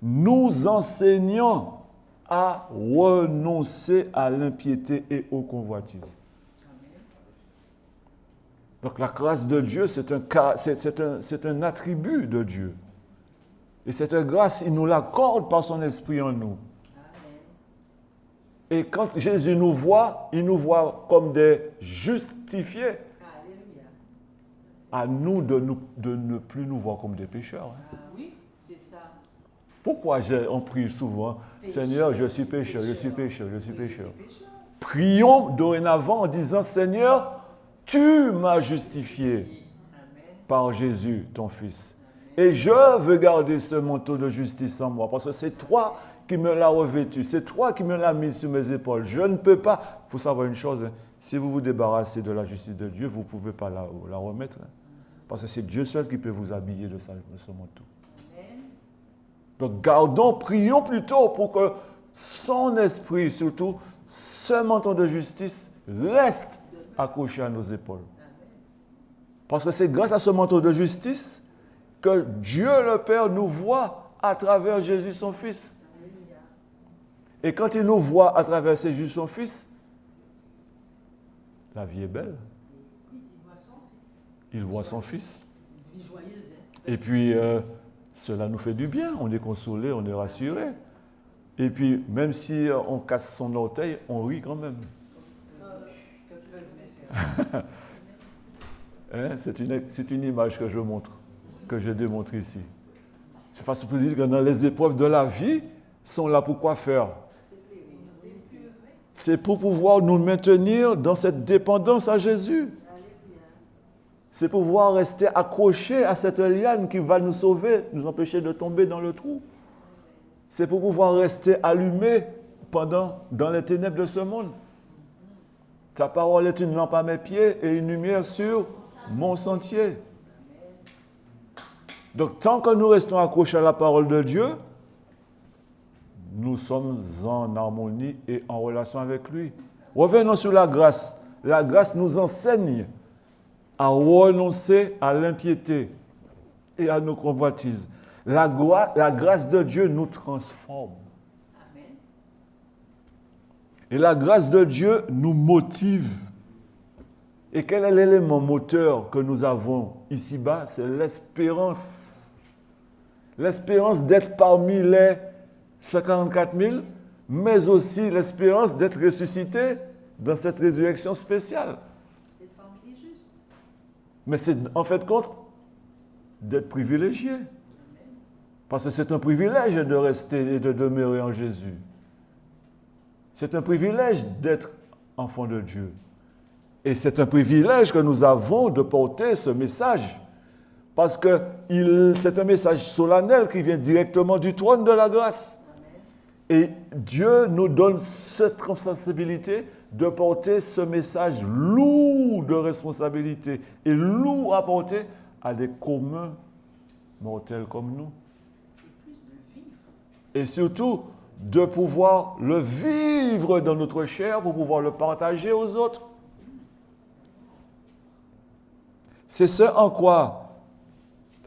Speaker 1: nous enseignant à renoncer à l'impiété et aux convoitises. Donc la grâce de Dieu, c'est un attribut de Dieu. Et cette grâce, il nous l'accorde par son esprit en nous. Et quand Jésus nous voit, il nous voit comme des justifiés. à nous de ne plus nous voir comme des pécheurs.
Speaker 3: Ah oui, c'est ça.
Speaker 1: Pourquoi on prie souvent, Seigneur, je suis pécheur, je suis pécheur, je suis pécheur.
Speaker 3: Pécheur.
Speaker 1: Prions dorénavant en disant, Seigneur, tu m'as justifié
Speaker 3: Amen.
Speaker 1: par Jésus, ton Fils. Et je veux garder ce manteau de justice en moi, parce que c'est toi qui me l'as revêtu, c'est toi qui me l'as mis sur mes épaules. Je ne peux pas. Il faut savoir une chose, hein, si vous vous débarrassez de la justice de Dieu, vous ne pouvez pas la remettre. Hein, parce que c'est Dieu seul qui peut vous habiller de ce manteau.
Speaker 3: Amen.
Speaker 1: Donc gardons, prions plutôt pour que son esprit, surtout ce manteau de justice, reste accroché à nos épaules. Parce que c'est grâce à ce manteau de justice que Dieu le Père nous voit à travers Jésus son Fils.
Speaker 3: Alléluia.
Speaker 1: Et quand il nous voit à travers Jésus son Fils, la vie est belle.
Speaker 3: Oui, il voit son fils.
Speaker 1: Il voit son Fils.
Speaker 3: Une vie joyeuse. Hein?
Speaker 1: Et puis, cela nous fait du bien. On est consolé, on est rassuré. Et puis, même si on casse son orteil, on rit quand même.
Speaker 3: Que peuvent les faire?
Speaker 1: Hein, c'est une image que je montre, que je démontre ici. De façon plus dire que dans les épreuves de la vie, sont là pour quoi faire? C'est pour pouvoir nous maintenir dans cette dépendance à Jésus. C'est pour pouvoir rester accrochés à cette liane qui va nous sauver, nous empêcher de tomber dans le trou. C'est pour pouvoir rester allumés dans les ténèbres de ce monde. Ta parole est une lampe à mes pieds et une lumière sur mon sentier. Donc, tant que nous restons accrochés à la parole de Dieu, nous sommes en harmonie et en relation avec lui. Revenons sur la grâce. La grâce nous enseigne à renoncer à l'impiété et à nos convoitises. La grâce de Dieu nous transforme.
Speaker 3: Amen.
Speaker 1: Et la grâce de Dieu nous motive. Et quel est l'élément moteur que nous avons ici-bas? C'est l'espérance. L'espérance d'être parmi les 144 000, mais aussi l'espérance d'être ressuscité dans cette résurrection spéciale.
Speaker 3: D'être parmi les justes.
Speaker 1: Mais c'est en fait compte d'être privilégié. Parce que c'est un privilège de rester et de demeurer en Jésus. C'est un privilège d'être enfant de Dieu. Et c'est un privilège que nous avons de porter ce message. Parce que c'est un message solennel qui vient directement du trône de la grâce. Et Dieu nous donne cette responsabilité de porter ce message lourd de responsabilité et lourd à porter à des communs mortels comme nous. Et surtout, de pouvoir le vivre dans notre chair pour pouvoir le partager aux autres. C'est ce en quoi,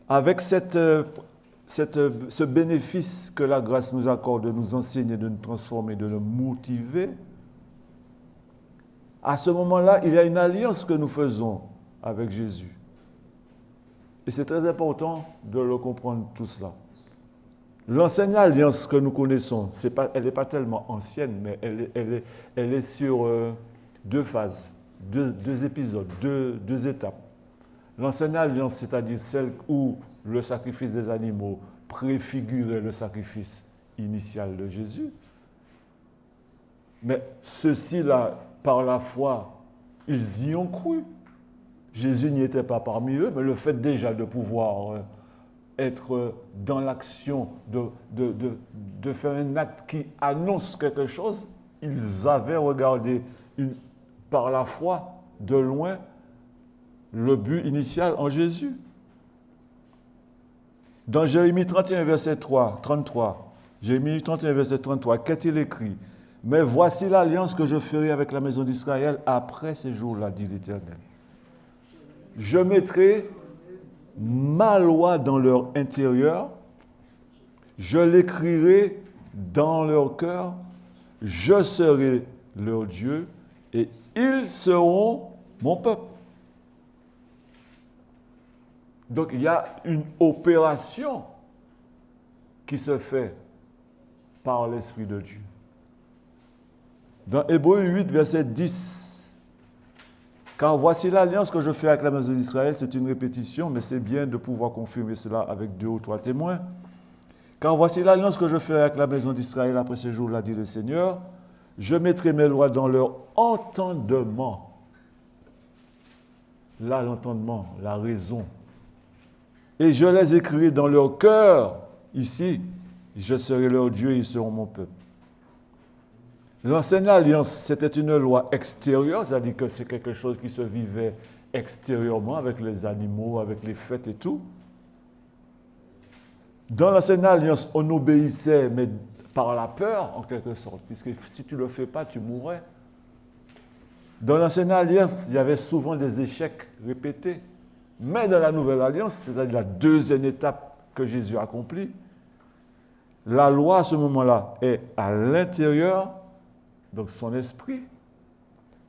Speaker 1: avec ce bénéfice que la grâce nous accorde de nous enseigner, de nous transformer, de nous motiver, à ce moment-là, il y a une alliance que nous faisons avec Jésus. Et c'est très important de le comprendre tout cela. L'ancienne alliance que nous connaissons, elle n'est pas tellement ancienne, mais elle est sur deux phases, deux épisodes, deux étapes. L'ancienne alliance, c'est-à-dire celle où le sacrifice des animaux préfigurait le sacrifice initial de Jésus. Mais ceux-ci-là, par la foi, ils y ont cru. Jésus n'y était pas parmi eux, mais le fait déjà de pouvoir être dans l'action, de faire un acte qui annonce quelque chose, ils avaient regardé par la foi de loin le but initial en Jésus. Dans Jérémie 31, verset 33, Jérémie 31, verset 33, qu'est-il écrit? Mais voici l'alliance que je ferai avec la maison d'Israël après ces jours-là, dit l'Éternel. Je mettrai ma loi dans leur intérieur, je l'écrirai dans leur cœur, je serai leur Dieu et ils seront mon peuple. Donc il y a une opération qui se fait par l'Esprit de Dieu. Dans Hébreux 8, verset 10, Car voici l'alliance que je fais avec la maison d'Israël. C'est une répétition, mais c'est bien de pouvoir confirmer cela avec 2 ou 3 témoins. Car voici l'alliance que je fais avec la maison d'Israël après ces jours-là, dit le Seigneur. Je mettrai mes lois dans leur entendement. Là, l'entendement, la raison. Et je les écrirai dans leur cœur. Ici, je serai leur Dieu et ils seront mon peuple. L'ancienne alliance, c'était une loi extérieure, c'est-à-dire que c'est quelque chose qui se vivait extérieurement avec les animaux, avec les fêtes et tout. Dans l'ancienne alliance, on obéissait, mais par la peur, en quelque sorte, puisque si tu ne le fais pas, tu mourrais. Dans l'ancienne alliance, il y avait souvent des échecs répétés. Mais dans la nouvelle alliance, c'est-à-dire la deuxième étape que Jésus accomplit, la loi à ce moment-là est à l'intérieur, donc son esprit.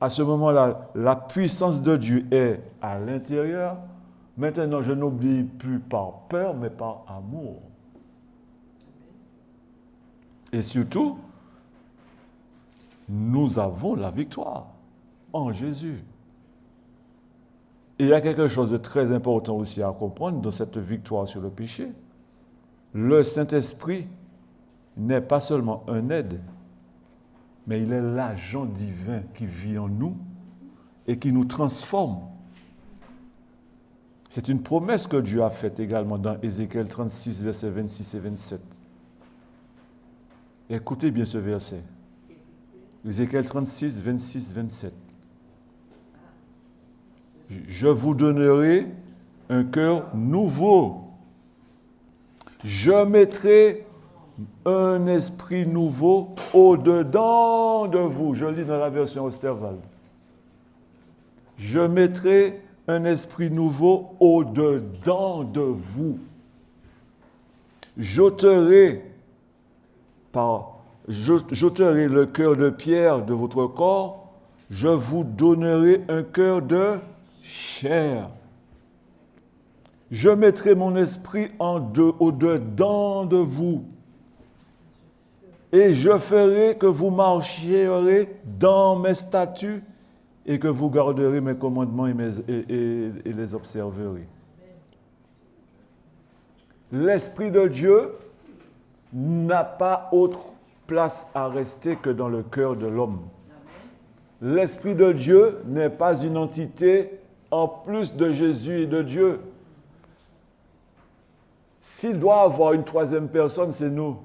Speaker 1: À ce moment-là, la puissance de Dieu est à l'intérieur. Maintenant, je n'oublie plus par peur, mais par amour. Et surtout, nous avons la victoire en Jésus. Et il y a quelque chose de très important aussi à comprendre dans cette victoire sur le péché. Le Saint-Esprit n'est pas seulement un aide, mais il est l'agent divin qui vit en nous et qui nous transforme. C'est une promesse que Dieu a faite également dans Ézéchiel 36, versets 26 et 27. Écoutez bien ce verset. Ézéchiel 36, 26, 27. Je vous donnerai un cœur nouveau. Je mettrai un esprit nouveau au-dedans de vous. Je lis dans la version Osterwald. Je mettrai un esprit nouveau au-dedans de vous. J'ôterai le cœur de pierre de votre corps. Je vous donnerai un cœur de chair. Je mettrai mon esprit au-dedans de vous. Et je ferai que vous marchierez dans mes statuts et que vous garderez mes commandements et les observerez. L'Esprit de Dieu n'a pas autre place à rester que dans le cœur de l'homme. L'Esprit de Dieu n'est pas une entité en plus de Jésus et de Dieu. S'il doit avoir une troisième personne, c'est nous.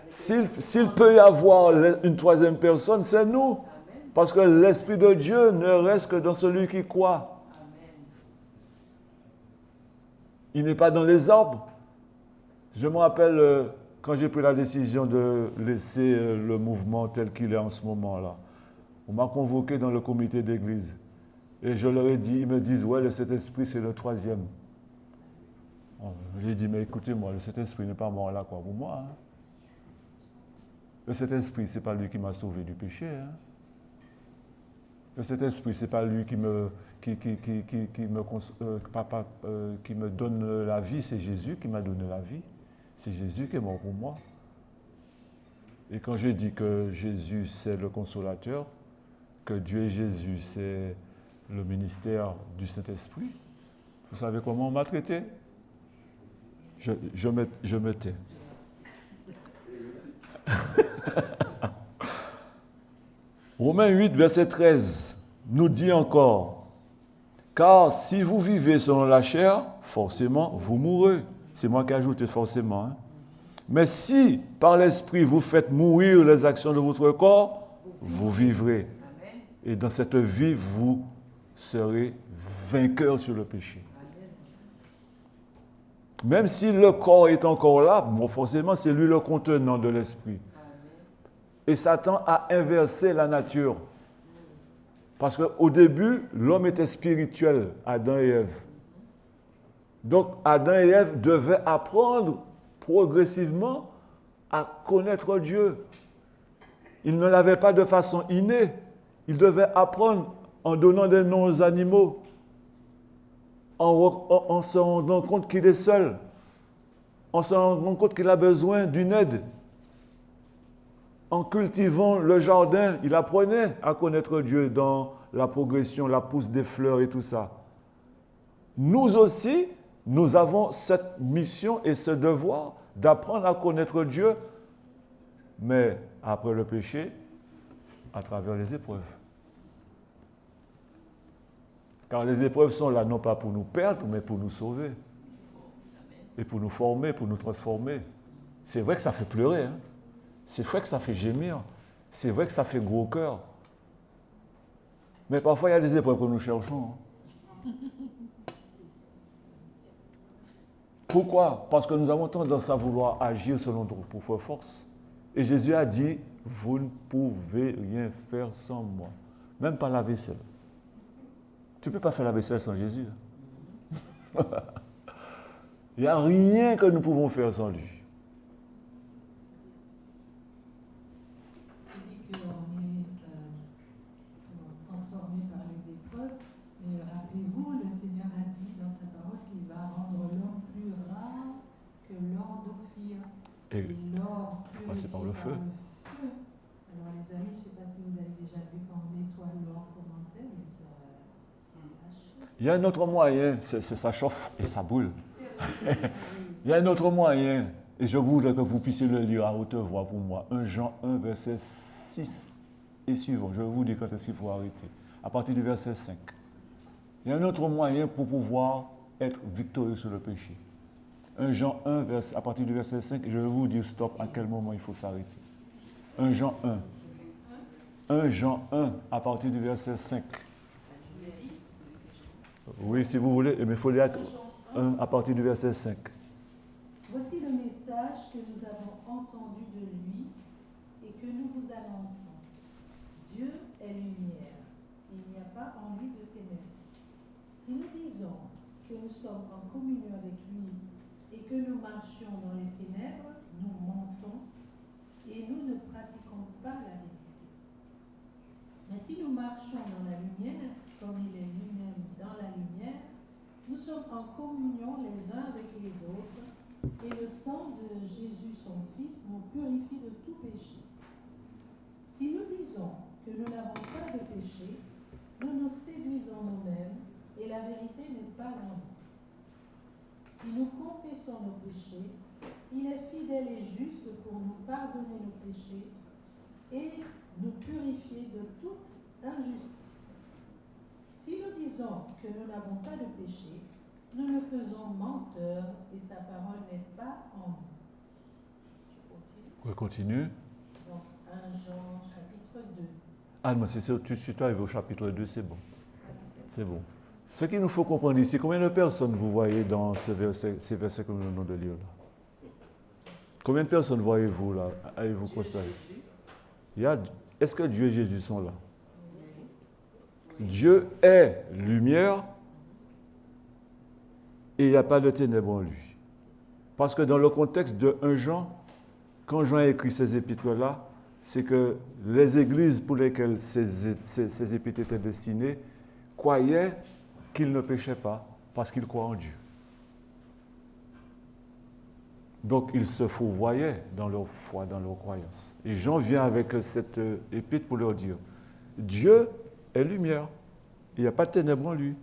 Speaker 1: S'il peut y avoir une troisième personne, c'est nous. Parce que l'Esprit de Dieu ne reste que dans celui qui croit. Il n'est pas dans les arbres. Je me rappelle quand j'ai pris la décision de laisser le mouvement tel qu'il est en ce moment-là. On m'a convoqué dans le comité d'église. Et je leur ai dit, ils me disent, ouais, le Saint-Esprit, c'est le troisième. J'ai dit, mais écoutez-moi, le Saint-Esprit n'est pas mort là, quoi, pour moi. Hein. Le Saint-Esprit, ce n'est pas lui qui m'a sauvé du péché. Hein. Le Saint-Esprit, ce n'est pas lui qui me donne la vie, c'est Jésus qui m'a donné la vie. C'est Jésus qui est mort pour moi. Et quand je dis que Jésus, c'est le consolateur, que Dieu et Jésus, c'est le ministère du Saint-Esprit, vous savez comment on m'a traité? Je me tais. Romains 8, verset 13, nous dit encore, « Car si vous vivez selon la chair, forcément, vous mourrez. » C'est moi qui ai ajouté forcément. Hein. Mais si, par l'Esprit, vous faites mourir les actions de votre corps, vous vivrez. Et dans cette vie, vous serez vainqueur sur le péché. Même si le corps est encore là, bon, forcément, c'est lui le contenant de l'esprit. Et Satan a inversé la nature. Parce qu'au début, l'homme était spirituel, Adam et Ève. Donc, Adam et Ève devaient apprendre progressivement à connaître Dieu. Ils ne l'avaient pas de façon innée. Ils devaient apprendre en donnant des noms aux animaux, en se rendant compte qu'il est seul, en se rendant compte qu'il a besoin d'une aide. en cultivant le jardin, il apprenait à connaître Dieu dans la progression, la pousse des fleurs et tout ça. Nous aussi, nous avons cette mission et ce devoir d'apprendre à connaître Dieu, mais après le péché, à travers les épreuves. Car les épreuves sont là non pas pour nous perdre, mais pour nous sauver. Et pour nous former, pour nous transformer. C'est vrai que ça fait pleurer, hein? C'est vrai que ça fait gémir, c'est vrai que ça fait gros cœur. Mais parfois, il y a des épreuves que nous cherchons. Hein? Pourquoi? Parce que nous avons tendance à vouloir agir selon notre propre force. Et Jésus a dit, vous ne pouvez rien faire sans moi. Même pas la vaisselle. Tu ne peux pas faire la vaisselle sans Jésus. Il n'y a rien que nous pouvons faire sans lui.
Speaker 2: Il dit qu'on est transformé par les épreuves. Mais rappelez-vous, le Seigneur a dit dans sa parole qu'il va rendre l'or plus rare que l'or d'Ophir. Et l'or
Speaker 1: passer par le feu.
Speaker 2: Alors les amis, je ne sais pas si vous avez déjà vu quand on nettoie l'or comment c'est, mais ça chauffe.
Speaker 1: Il y a un autre moyen, ça chauffe et ça brûle. Il y a un autre moyen, et je voudrais que vous puissiez le lire à haute voix pour moi. 1 Jean 1, verset 6 et suivant. Je vais vous dire quand est-ce qu'il faut arrêter. À partir du verset 5. Il y a un autre moyen pour pouvoir être victorieux sur le péché. 1 Jean 1, à partir du verset 5, je vais vous dire stop, à quel moment il faut s'arrêter. 1 Jean 1. 1 Jean 1, à partir du verset 5. Oui, si vous voulez, mais il faut lire 1 à partir du verset 5.
Speaker 2: Voici le message que nous avons entendu de lui et que nous vous annonçons. Dieu est lumière. Il n'y a pas en lui de ténèbres. Si nous disons que nous sommes en communion avec lui et que nous marchions dans les ténèbres, nous mentons et nous ne pratiquons pas la vérité. Mais si nous marchons dans la lumière, comme il est lui-même dans la lumière, nous sommes en communion les uns avec les autres, et le sang de Jésus, son Fils, nous purifie de tout péché. Si nous disons que nous n'avons pas de péché, nous nous séduisons nous-mêmes, et la vérité n'est pas en nous. Si nous confessons nos péchés, il est fidèle et juste pour nous pardonner nos péchés et nous purifier de toute injustice. Si nous disons que nous n'avons pas de péché, nous le faisons menteur et sa parole n'est pas en nous.
Speaker 1: On continue.
Speaker 2: Donc, 1 Jean chapitre 2.
Speaker 1: Ah non, si tu arrives au chapitre 2, c'est bon. C'est bon. Ce qu'il nous faut comprendre ici, combien de personnes vous voyez dans ces versets que nous venons de lire là? Combien de personnes voyez-vous là? Avez-vous constaté? Est-ce que Dieu et Jésus sont là? Dieu est lumière et il n'y a pas de ténèbres en lui. Parce que dans le contexte de 1 Jean, quand Jean a écrit ces épîtres-là, c'est que les églises pour lesquelles ces épîtres étaient destinées croyaient qu'ils ne péchaient pas parce qu'ils croient en Dieu. Donc ils se fourvoyaient dans leur foi, dans leur croyance. Et Jean vient avec cette épître pour leur dire, Dieu est lumière, il n'y a pas de ténèbres en lui.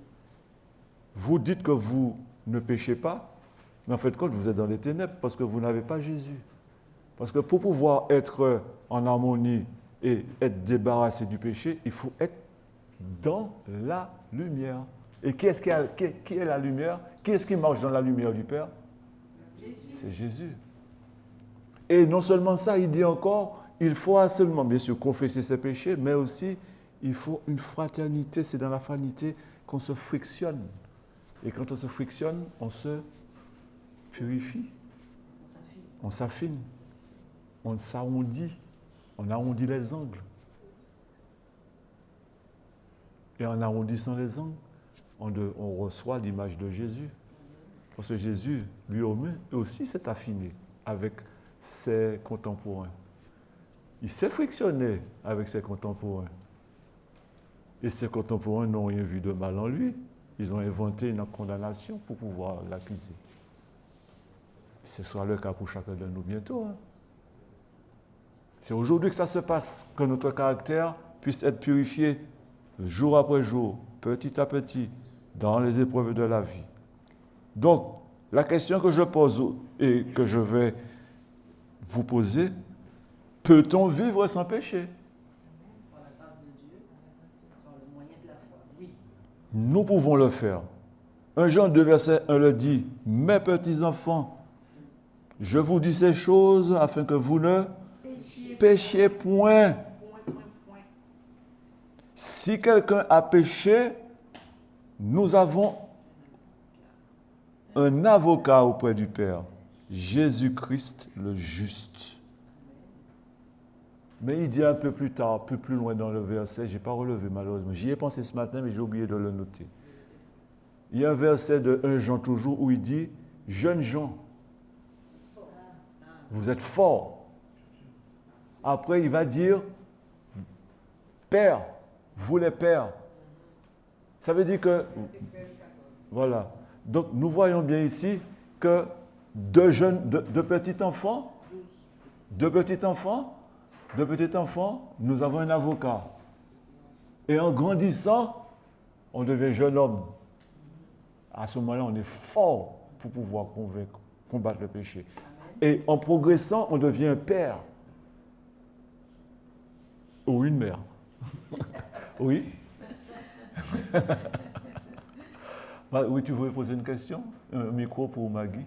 Speaker 1: Vous dites que vous ne péchez pas, mais en fait, quand vous êtes dans les ténèbres, parce que vous n'avez pas Jésus. Parce que pour pouvoir être en harmonie et être débarrassé du péché, il faut être dans la lumière. Et qui est la lumière? Qui est-ce qui marche dans la lumière du Père? C'est Jésus. Et non seulement ça, il dit encore, il faut seulement, bien sûr, confesser ses péchés, mais aussi, il faut une fraternité. C'est dans la fraternité qu'on se frictionne. Et quand on se frictionne, on se purifie. On s'affine. On s'arrondit. On arrondit les angles. Et en arrondissant les angles, on reçoit l'image de Jésus. Parce que Jésus, lui-même, aussi s'est affiné avec ses contemporains. Il s'est frictionné avec ses contemporains. Et ses contemporains n'ont rien vu de mal en lui. Ils ont inventé une condamnation pour pouvoir l'accuser. Ce sera le cas pour chacun de nous bientôt. Hein. C'est aujourd'hui que ça se passe, que notre caractère puisse être purifié jour après jour, petit à petit, dans les épreuves de la vie. Donc, la question que je pose et que je vais vous poser, peut-on vivre sans péché?
Speaker 3: Par la grâce de Dieu, par le moyen de la foi. Oui.
Speaker 1: Nous pouvons le faire. 1 Jean 2, verset 1 le dit, « Mes petits enfants, je vous dis ces choses afin que vous ne péchiez point. » Si quelqu'un a péché, nous avons un avocat auprès du Père, Jésus-Christ le juste. Mais il dit un peu plus tard, un peu plus loin dans le verset, je n'ai pas relevé malheureusement, j'y ai pensé ce matin mais j'ai oublié de le noter. Il y a un verset de 1 Jean toujours où il dit, « Jeunes gens, vous êtes forts. » Après il va dire, « Père, vous les pères. » Ça veut dire que, voilà. Donc nous voyons bien ici que deux petits enfants, nous avons un avocat. Et en grandissant, on devient jeune homme. À ce moment-là, on est fort pour pouvoir combattre le péché. Et en progressant, on devient un père. Ou une mère. Oui. Oui, tu voulais poser une question? Un micro pour Maggie.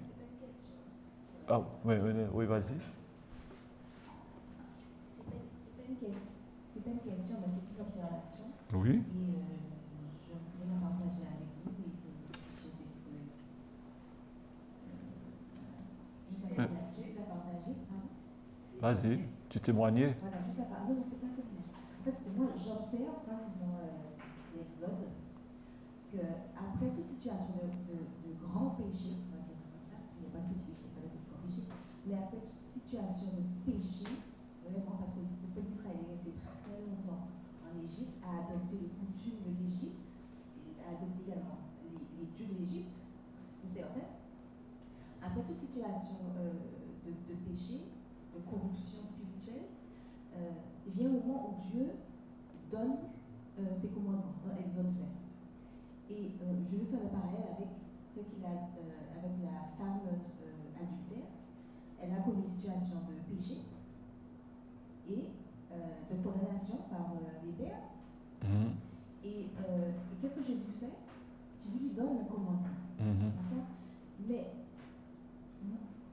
Speaker 1: Ah, oui, vas-y.
Speaker 4: C'est pas une question, mais c'est une observation.
Speaker 1: Oui.
Speaker 4: Et je voudrais la partager avec vous et que vous puissiez juste la partager.
Speaker 1: Vas-y, tu témoignais.
Speaker 4: Voilà, juste la partager. Non, c'est pas témoigner. En fait, moi, j'observe en lisant l'Exode qu'après toute situation de grand péché, on va dire ça comme ça, parce qu'il n'y a pas de petit péché, il n'y a pas de grand péché, mais après toute situation de péché, vraiment, parce que le peuple d'Israël est resté très longtemps en Égypte, a adopté les coutumes de l'Égypte, a adopté également les dieux de l'Égypte, pour certains. Après toute situation de péché, de corruption spirituelle, il vient un moment où Dieu donne ses commandements dans Exode 20. Et je vais faire le parallèle avec ce qu'il a, avec la femme adultère. Elle a connu une situation de péché et de condamnation par les pères. Et qu'est-ce que Jésus fait? Jésus lui donne le commandement. D'accord? Mais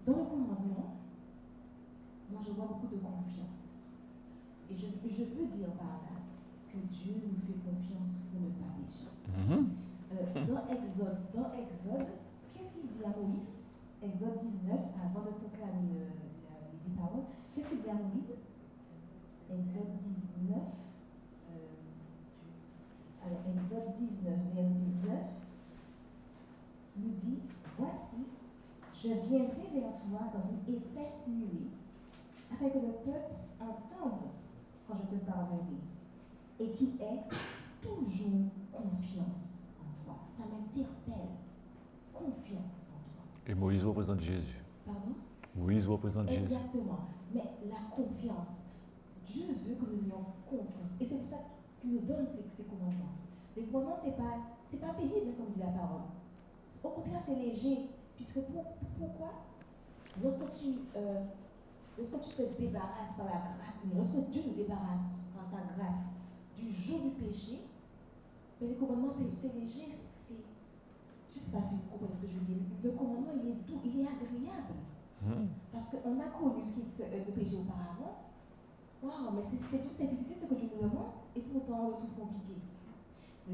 Speaker 4: dans le commandement, moi je vois beaucoup de confiance. Et je veux dire par là que Dieu nous fait confiance pour ne pas pécher. Dans Exode, qu'est-ce qu'il dit à Moïse? Exode 19, avant de proclamer les 10 paroles, qu'est-ce qu'il dit à Moïse? Exode 19, Exode 19, verset 9, nous dit, « Voici, je viendrai vers toi dans une épaisse nuée, afin que le peuple entende quand je te parlerai, et qu'il ait toujours confiance en toi. » Ça m'interpelle. Confiance en toi.
Speaker 1: Et Moïse représente Jésus.
Speaker 4: Pardon?
Speaker 1: Moïse représente Jésus.
Speaker 4: Exactement. Mais la confiance, Dieu veut que nous ayons confiance. Et c'est pour ça qu'il nous donne ces commandements. Les commandements, ce n'est pas pénible, comme dit la parole. Au contraire, c'est léger. Puisque pourquoi? Lorsque tu te débarrasses par la grâce, lorsque Dieu nous débarrasse par sa grâce du jour du péché, mais les commandements, c'est léger. Je ne sais pas si vous comprenez ce que je veux dire. Le commandement, il est doux, il est agréable. Parce qu'on a connu le péché auparavant. Waouh, mais c'est une simplicité ce que Dieu nous demande, et pourtant on le trouve compliqué.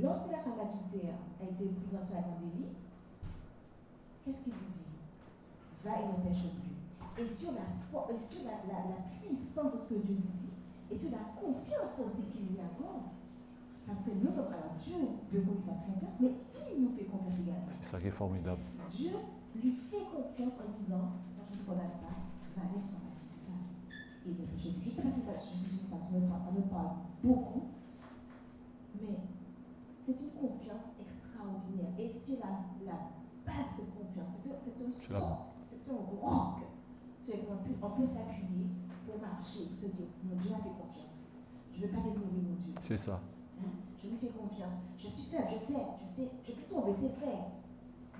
Speaker 4: Lorsque la femme adultère a été prise en flagrant délit, qu'est-ce qu'il lui dit? Va et ne pêche plus. Et sur la puissance de ce que Dieu vous dit, et sur la confiance aussi qu'il lui accorde, parce que nous sommes, alors Dieu veut qu'on lui fasse confiance, mais il nous fait confiance également.
Speaker 1: C'est ça qui est formidable.
Speaker 4: Dieu lui fait confiance en disant, moi je ne te condamne pas, va aller travailler. Et ne pêche plus. Je ne sais pas si je suis une femme, ça me parle beaucoup, mais c'est une confiance extraordinaire. Et sur la base de cette confiance, c'est un roc sur lequel on peut s'appuyer pour ma marcher, pour se dire, mon Dieu m'a fait confiance. Je ne veux pas déshonorer mon Dieu.
Speaker 1: C'est ça.
Speaker 4: Hein? Je lui fais confiance. Je suis faible, je sais, je peux tomber, c'est vrai.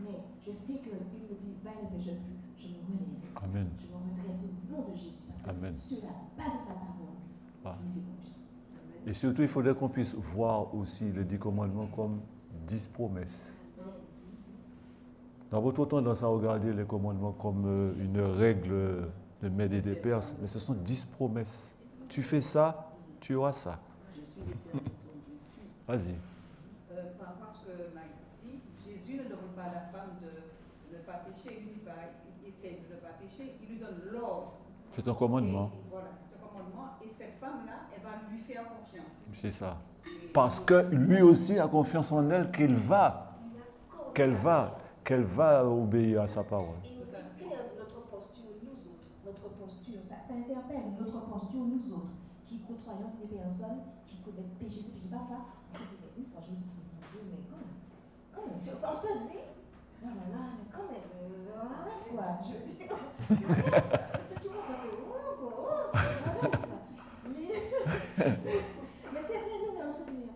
Speaker 4: Mais je sais qu'il me dit, va et ne péche plus. Je me relève.
Speaker 1: Amen.
Speaker 4: Je me redresse au nom de Jésus. Parce que
Speaker 1: Amen.
Speaker 4: sur la base de sa parole,
Speaker 1: Ah.
Speaker 4: je lui fais confiance.
Speaker 1: Et surtout, il faudrait qu'on puisse voir aussi les 10 commandements comme 10 promesses. Dans votre tendance à regarder les commandements comme une règle de Mèdes et des Perses, mais ce sont 10 promesses. Tu fais ça, tu auras ça. Vas-y.
Speaker 5: Par rapport à ce que Mike dit, Jésus ne demande pas à la femme de ne pas pécher. Il lui dit pas, il essaie de ne pas pécher, il lui donne l'ordre.
Speaker 1: C'est un commandement.
Speaker 5: Et voilà, c'est un commandement. Et cette femme-là, elle va lui faire confiance.
Speaker 1: C'est ça.
Speaker 5: Et
Speaker 1: Parce que lui aussi a confiance en elle qu'elle va obéir à sa parole.
Speaker 4: Et aussi, quelle est notre posture, nous autres? Notre posture, ça interpelle notre posture, nous autres, qui côtoyons des personnes qui commettent péché, parfois, on se dit, mais une fois, je me suis dit, mon Dieu, mais quand même, on se dit, non, non, non, mais quand même, arrête quoi, je dis, tu vois, arrête quoi, mais c'est vrai, nous, on se dit,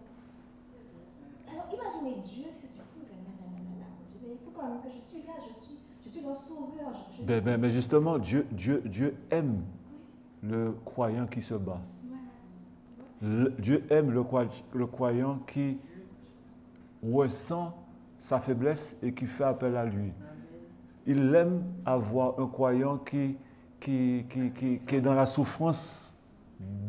Speaker 4: alors imaginez Dieu qui se dit, mais il faut quand même que je suis là, je suis le sauveur.
Speaker 1: Mais justement, Dieu aime le croyant qui se bat. Dieu aime le croyant qui ressent sa faiblesse et qui fait appel à lui. Il aime avoir un croyant qui est dans la souffrance,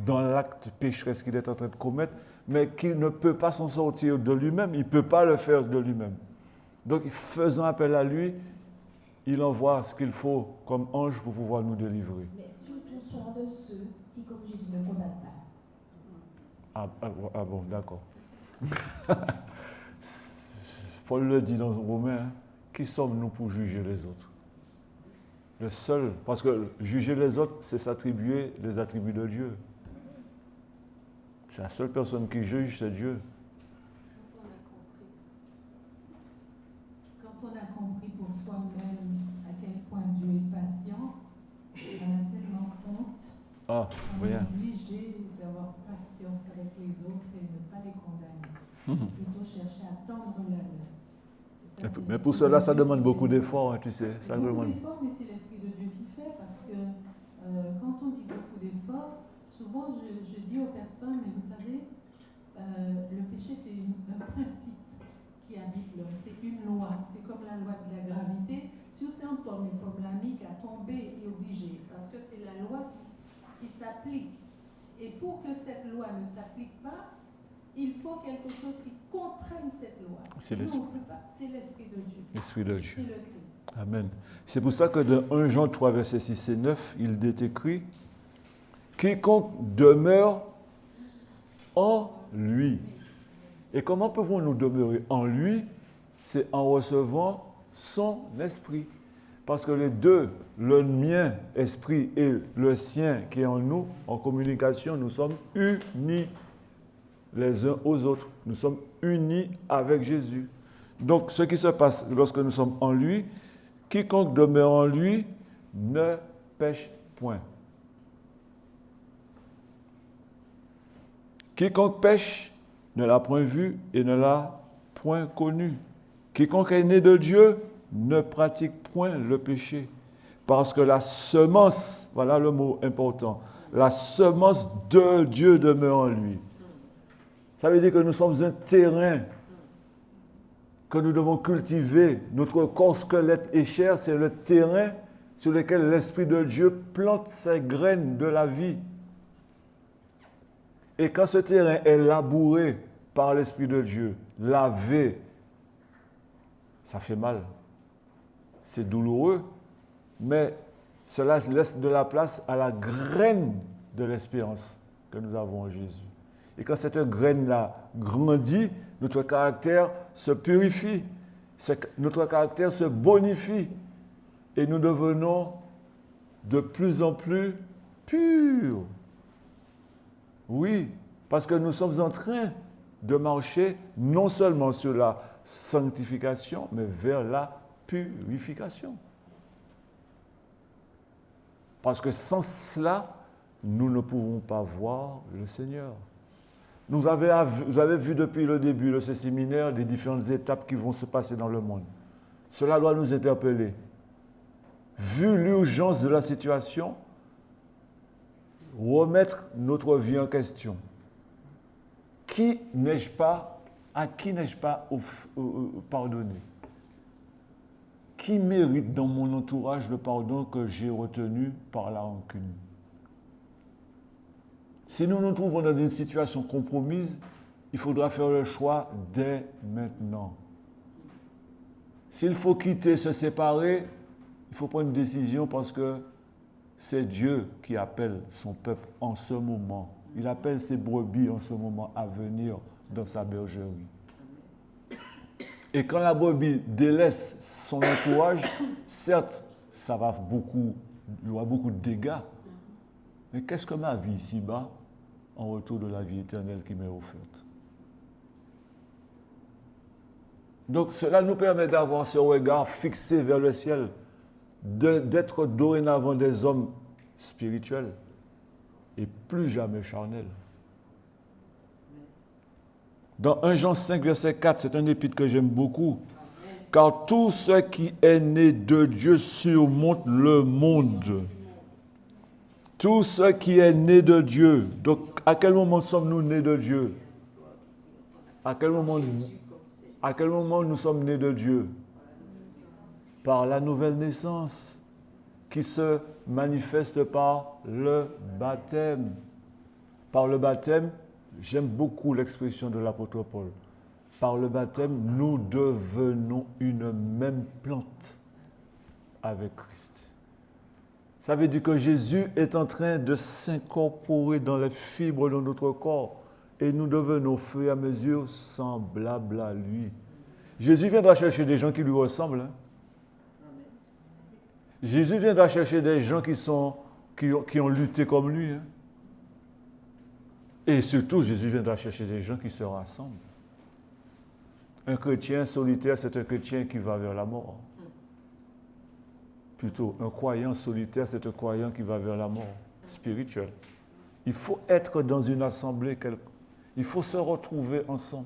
Speaker 1: dans l'acte pécheresse qu'il est en train de commettre, mais qui ne peut pas s'en sortir de lui-même, il ne peut pas le faire de lui-même. Donc, faisant appel à lui, il envoie ce qu'il faut comme ange pour pouvoir nous délivrer.
Speaker 4: Mais surtout, soyons de ceux qui, comme Jésus, ne condamnent pas.
Speaker 1: Ah bon, d'accord. Paul le dit dans Romains, hein, qui sommes-nous pour juger les autres? Le seul, parce que juger les autres, c'est s'attribuer les attributs de Dieu. C'est la seule personne qui juge, c'est Dieu.
Speaker 2: Quand on a compris pour soi-même à quel point Dieu est patient, on a tellement honte,
Speaker 1: Ah,
Speaker 2: on est
Speaker 1: rien.
Speaker 2: obligé d'avoir patience avec les autres et ne pas les condamner. Plutôt chercher à tendre la main. Et ça, c'est
Speaker 1: Mais pour cela, ça demande beaucoup d'efforts, hein, tu sais. Ça
Speaker 2: beaucoup
Speaker 1: demande...
Speaker 2: d'efforts, mais c'est l'Esprit de Dieu qui fait, parce que quand on dit beaucoup d'efforts, souvent je dis aux personnes, mais vous savez, le péché c'est un principe qui habite l'homme, c'est une loi, c'est comme la loi de la gravité. Si c'est un homme est problème à tomber et obligé, parce que c'est la loi qui s'applique. Et pour que cette loi ne s'applique pas, il faut quelque chose qui contraigne cette loi.
Speaker 1: C'est
Speaker 2: Nous,
Speaker 1: l'esprit.
Speaker 2: on ne peut pas. C'est l'Esprit de Dieu.
Speaker 1: L'Esprit de
Speaker 2: C'est
Speaker 1: Dieu.
Speaker 2: le Christ.
Speaker 1: Amen. C'est pour ça que dans 1 Jean 3, versets 6 et 9, il est écrit « Quiconque demeure en lui ». Et comment pouvons-nous demeurer en lui? C'est en recevant son esprit. Parce que les deux, le mien, esprit, et le sien qui est en nous, en communication, nous sommes unis les uns aux autres. Nous sommes unis avec Jésus. Donc, ce qui se passe lorsque nous sommes en lui, quiconque demeure en lui ne pêche point. Quiconque pêche ne l'a point vu et ne l'a point connu. Quiconque est né de Dieu ne pratique point le péché. Parce que la semence, voilà le mot important, la semence de Dieu demeure en lui. Ça veut dire que nous sommes un terrain que nous devons cultiver. Notre corps, squelette et chair, c'est le terrain sur lequel l'Esprit de Dieu plante ses graines de la vie. Et quand ce terrain est labouré par l'Esprit de Dieu, lavé, ça fait mal. C'est douloureux, mais cela laisse de la place à la graine de l'espérance que nous avons en Jésus. Et quand cette graine-là grandit, notre caractère se purifie, notre caractère se bonifie et nous devenons de plus en plus purs. Oui, parce que nous sommes en train de marcher non seulement sur la sanctification, mais vers la purification. Parce que sans cela, nous ne pouvons pas voir le Seigneur. Vous avez vu depuis le début de ce séminaire les différentes étapes qui vont se passer dans le monde. Cela doit nous interpeller. Vu l'urgence de la situation, remettre notre vie en question. À qui n'ai-je pas pardonné? Qui mérite dans mon entourage le pardon que j'ai retenu par la rancune? Si nous nous trouvons dans une situation compromise, il faudra faire le choix dès maintenant. S'il faut quitter, se séparer, il faut prendre une décision parce que c'est Dieu qui appelle son peuple en ce moment. Il appelle ses brebis en ce moment à venir dans sa bergerie. Et quand la brebis délaisse son entourage, certes, il y aura beaucoup de dégâts. Mais qu'est-ce que ma vie ici-bas en retour de la vie éternelle qui m'est offerte? Donc cela nous permet d'avoir ce regard fixé vers le ciel, d'être dorénavant des hommes spirituels et plus jamais charnels. Dans 1 Jean 5, verset 4, c'est un épître que j'aime beaucoup. Car tout ce qui est né de Dieu surmonte le monde. Tout ce qui est né de Dieu. Donc, à quel moment sommes-nous nés de Dieu? À quel moment nous sommes nés de Dieu? Par la nouvelle naissance, qui se manifeste par le baptême. Par le baptême, j'aime beaucoup l'expression de l'apôtre Paul. Par le baptême, nous devenons une même plante avec Christ. Ça veut dire que Jésus est en train de s'incorporer dans les fibres de notre corps et nous devenons au fur et à mesure semblables à lui. Jésus viendra chercher des gens qui lui ressemblent. Jésus viendra chercher des gens qui ont lutté comme lui. Et surtout, Jésus viendra chercher des gens qui se rassemblent. Un chrétien solitaire, c'est un chrétien qui va vers la mort. Plutôt, un croyant solitaire, c'est un croyant qui va vers la mort spirituelle. Il faut être dans une assemblée, il faut se retrouver ensemble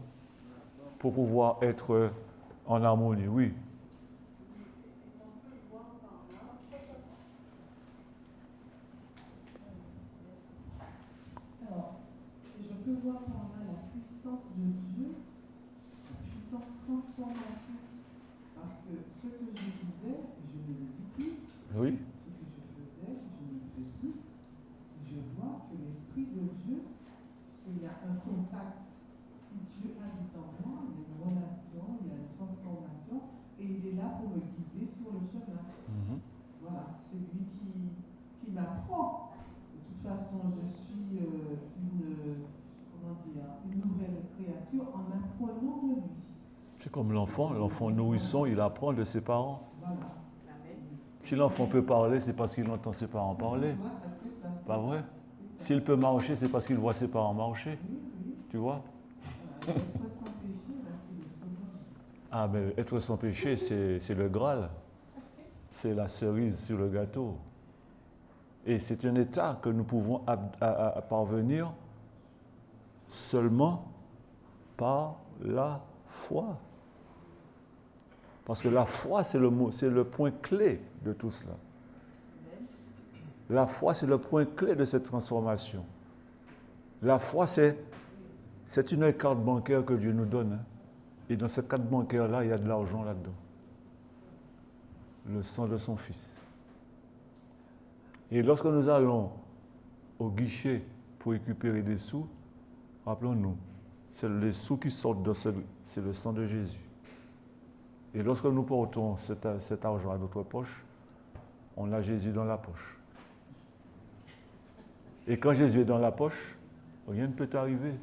Speaker 1: pour pouvoir être en harmonie, oui.
Speaker 6: Alors, je peux voir par là la puissance de Dieu, la puissance transformatrice. Parce que ce que je disais, je ne le dis plus.
Speaker 1: Oui.
Speaker 6: Ce que je faisais, je ne le fais plus. Je vois que l'Esprit de Dieu, parce qu'il y a un contact. Si Dieu habite en moi, il y a une relation, il y a une transformation, et il est là pour me guider sur le chemin. Voilà, c'est lui qui m'apprend. De toute façon, je suis une nouvelle créature en apprenant de lui.
Speaker 1: C'est comme l'enfant nourrisson, il apprend de ses parents.
Speaker 6: Voilà.
Speaker 1: Si l'enfant peut parler, c'est parce qu'il entend ses parents parler.
Speaker 6: Voilà, c'est ça.
Speaker 1: Pas vrai? S'il peut marcher, c'est parce qu'il voit ses parents marcher.
Speaker 6: Oui, oui.
Speaker 1: Tu vois?
Speaker 6: Voilà, être sans péché, là, c'est le sauveur.
Speaker 1: Ah, mais être sans péché, c'est le Graal. C'est la cerise sur le gâteau. Et c'est un état que nous pouvons parvenir seulement par la foi. Parce que la foi, c'est le point clé de tout cela. La foi, c'est le point clé de cette transformation. La foi, c'est une carte bancaire que Dieu nous donne. Et dans cette carte bancaire-là, il y a de l'argent là-dedans. Le sang de son Fils. Et lorsque nous allons au guichet pour récupérer des sous, rappelons-nous, c'est les sous qui sortent c'est le sang de Jésus. Et lorsque nous portons cet argent à notre poche, on a Jésus dans la poche. Et quand Jésus est dans la poche, rien ne peut t'arriver.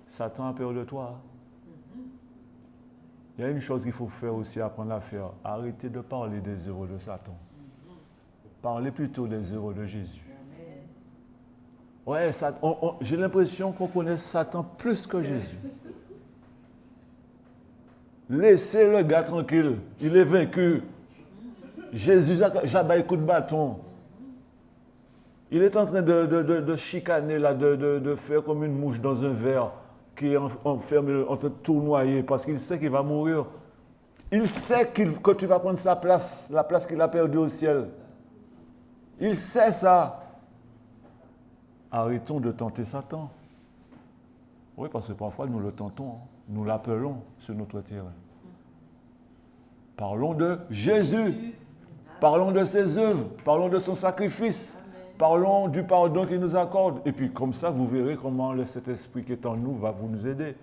Speaker 1: Satan a peur de toi. Il y a une chose qu'il faut faire aussi, apprendre à faire. Arrêtez de parler des œuvres de Satan. Parlez plutôt des œuvres de Jésus. Ouais, j'ai l'impression qu'on connaît Satan plus que Jésus. Laissez le gars tranquille. Il est vaincu. Jésus, j'avais un coup de bâton. Il est en train de chicaner, là, de faire comme une mouche dans un verre qui est enfermé, en train de tournoyer, parce qu'il sait qu'il va mourir. Il sait que tu vas prendre sa place, la place qu'il a perdue au ciel. Il sait ça. Arrêtons de tenter Satan. Oui, parce que parfois nous le tentons, nous l'appelons sur notre terrain. Parlons de Jésus. Parlons de ses œuvres. Parlons de son sacrifice. Parlons du pardon qu'il nous accorde. Et puis comme ça, vous verrez comment le Saint-Esprit qui est en nous va vous nous aider.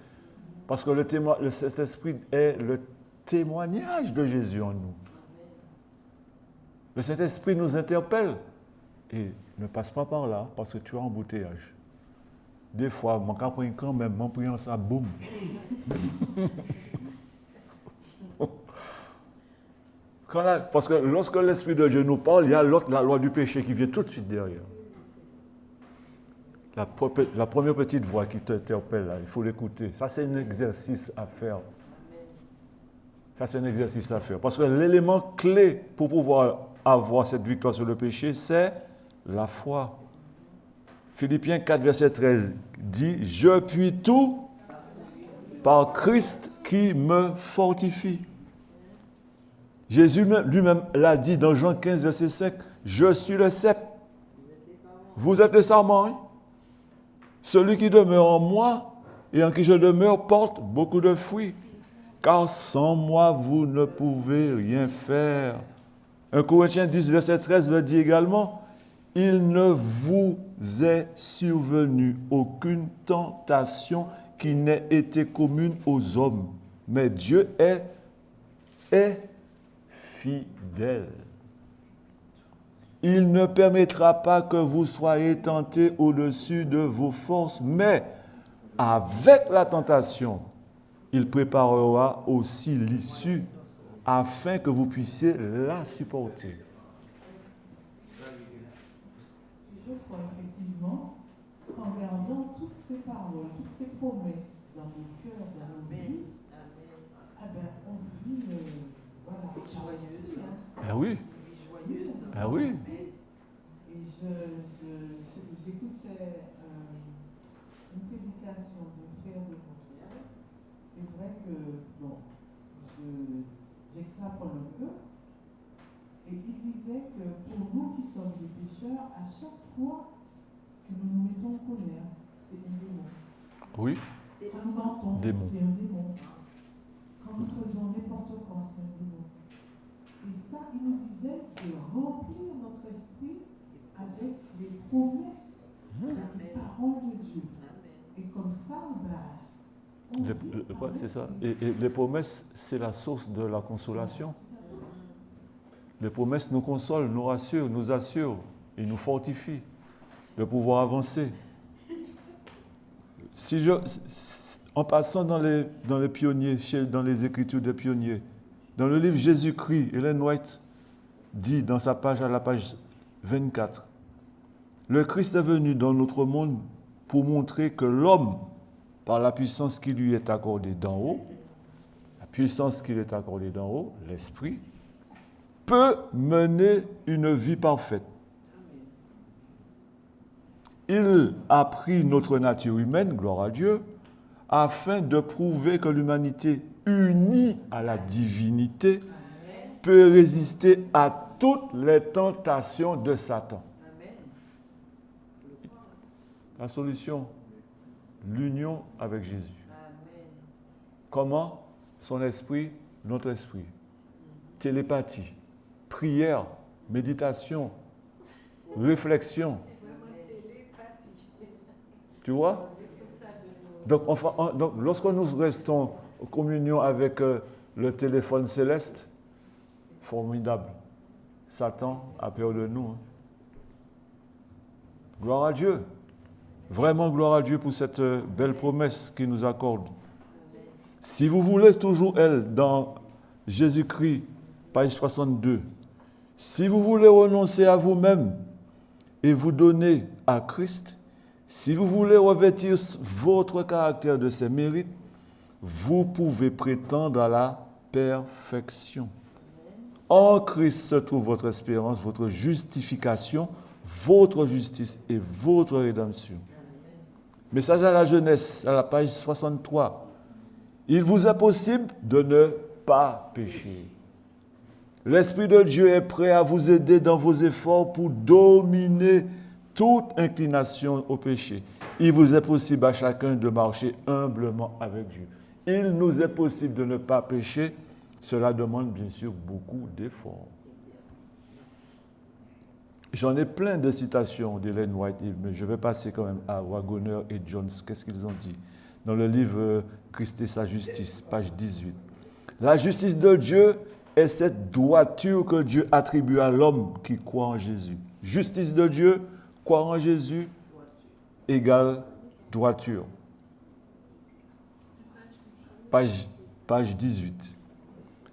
Speaker 1: Parce que le Saint-Esprit est le témoignage de Jésus en nous. Le Saint-Esprit nous interpelle. Et ne passe pas par là parce que tu as embouteillage. Des fois, mon cas prend quand même, mon priant ça, boum. Parce que lorsque l'Esprit de Dieu nous parle, il y a la loi du péché qui vient tout de suite derrière. La première petite voix qui t'interpelle, là, il faut l'écouter. Ça, c'est un exercice à faire. Ça, c'est un exercice à faire. Parce que l'élément clé pour pouvoir avoir cette victoire sur le péché, c'est la foi. Philippiens 4, verset 13 dit « Je puis tout par Christ qui me fortifie ». Jésus lui-même l'a dit dans Jean 15, verset 5 « Je suis le cep. Vous êtes les sarments. Hein? Celui qui demeure en moi et en qui je demeure porte beaucoup de fruits. Car sans moi, vous ne pouvez rien faire. » 1 Corinthiens 10, verset 13 le dit également « Il ne vous est survenu aucune tentation qui n'ait été commune aux hommes, mais Dieu est fidèle. Il ne permettra pas que vous soyez tentés au-dessus de vos forces, mais avec la tentation, il préparera aussi l'issue afin que vous puissiez la supporter.
Speaker 6: Je crois effectivement qu'en gardant toutes ces paroles, toutes ces promesses dans nos cœurs, dans nos vies, on vit joyeuse.
Speaker 1: Ah oui. Ah oui.
Speaker 6: Et j'écoutais une prédication de frère de Montréal. C'est vrai que, j'extrapole un peu. Et il disait que pour nous qui sommes des pécheurs, à chaque fois que nous nous mettons en colère, c'est un démon.
Speaker 1: Oui.
Speaker 6: Quand nous mentons,
Speaker 1: Démon.
Speaker 6: c'est un démon. Quand nous faisons n'importe quoi, c'est un démon. Et ça, il nous disait de remplir notre esprit avec les promesses, les paroles de Dieu. Et comme ça,
Speaker 1: c'est ça. Et les promesses, c'est la source de la consolation. Les promesses nous consolent, nous rassurent, nous assurent et nous fortifient de pouvoir avancer. En passant dans les pionniers, dans les écritures des pionniers, dans le livre Jésus-Christ, Ellen White dit dans sa page à la page 24, « Le Christ est venu dans notre monde pour montrer que l'homme, par la puissance qui lui est accordée d'en haut, l'esprit, peut mener une vie parfaite. Il a pris notre nature humaine, gloire à Dieu, afin de prouver que l'humanité unie à la divinité peut résister à toutes les tentations de Satan. » La solution, l'union avec Jésus. Comment? Son esprit, notre esprit. Télépathie, prière, méditation, réflexion. Tu vois? Donc, lorsque nous restons en communion avec le téléphone céleste, formidable. Satan a peur de nous. Hein. Gloire à Dieu. Vraiment gloire à Dieu pour cette belle promesse qu'il nous accorde. Si vous voulez toujours elle, dans Jésus-Christ, page 62, si vous voulez renoncer à vous-même et vous donner à Christ, si vous voulez revêtir votre caractère de ses mérites, vous pouvez prétendre à la perfection. En Christ se trouve votre espérance, votre justification, votre justice et votre rédemption. Message à la jeunesse, à la page 63. Il vous est possible de ne pas pécher. L'Esprit de Dieu est prêt à vous aider dans vos efforts pour dominer toute inclination au péché. Il vous est possible à chacun de marcher humblement avec Dieu. Il nous est possible de ne pas pécher. Cela demande bien sûr beaucoup d'efforts. J'en ai plein de citations d'Ellen White, mais je vais passer quand même à Waggoner et Jones. Qu'est-ce qu'ils ont dit dans le livre Christ et sa justice, page 18. La justice de Dieu est cette droiture que Dieu attribue à l'homme qui croit en Jésus. Justice de Dieu, croire en Jésus, égale droiture. Page 18.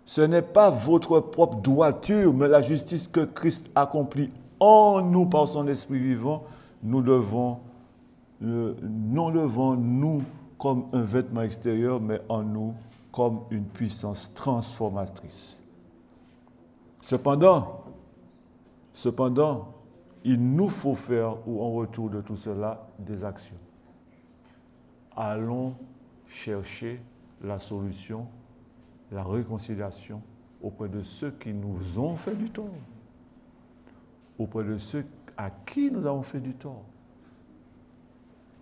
Speaker 1: Ce n'est pas votre propre droiture, mais la justice que Christ accomplit en nous par son Esprit vivant. Nous devons, non devant nous comme un vêtement extérieur, mais en nous comme une puissance transformatrice. Cependant, il nous faut faire, ou en retour de tout cela, des actions. Allons chercher la solution, la réconciliation auprès de ceux qui nous ont fait du tort, auprès de ceux à qui nous avons fait du tort.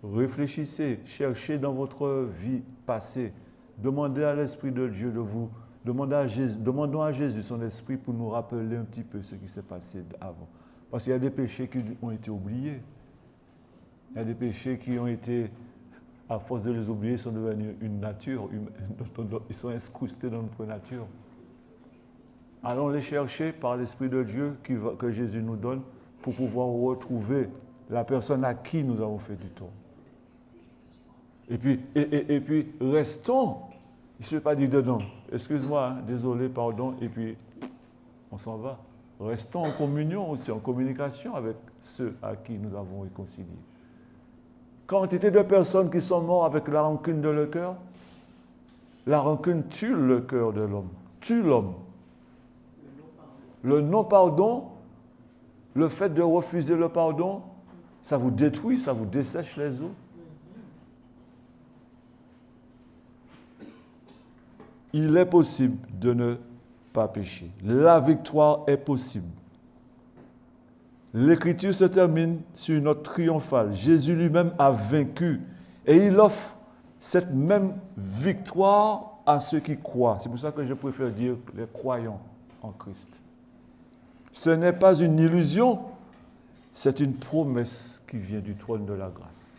Speaker 1: Réfléchissez, cherchez dans votre vie passée, demandez à l'Esprit de Dieu de vous, demandons à Jésus son Esprit pour nous rappeler un petit peu ce qui s'est passé avant. Parce qu'il y a des péchés qui ont été oubliés. Il y a des péchés qui ont été, à force de les oublier, sont devenus une nature, ils sont incrustés dans notre nature. Allons les chercher par l'Esprit de Dieu que Jésus nous donne pour pouvoir retrouver la personne à qui nous avons fait du tort. Et puis restons. Il ne suffit pas de dire non, excuse-moi, désolé, pardon, et puis on s'en va. Restons en communion aussi, en communication avec ceux à qui nous avons réconcilié. Quantité de personnes qui sont mortes avec la rancune de leur cœur. La rancune tue le cœur de l'homme, tue l'homme. Le non-pardon, le fait de refuser le pardon, ça vous détruit, ça vous dessèche les os. Il est possible de ne pas pécher. La victoire est possible. L'Écriture se termine sur une note triomphale. Jésus lui-même a vaincu et il offre cette même victoire à ceux qui croient. C'est pour ça que je préfère dire les croyants en Christ. Ce n'est pas une illusion, c'est une promesse qui vient du trône de la grâce.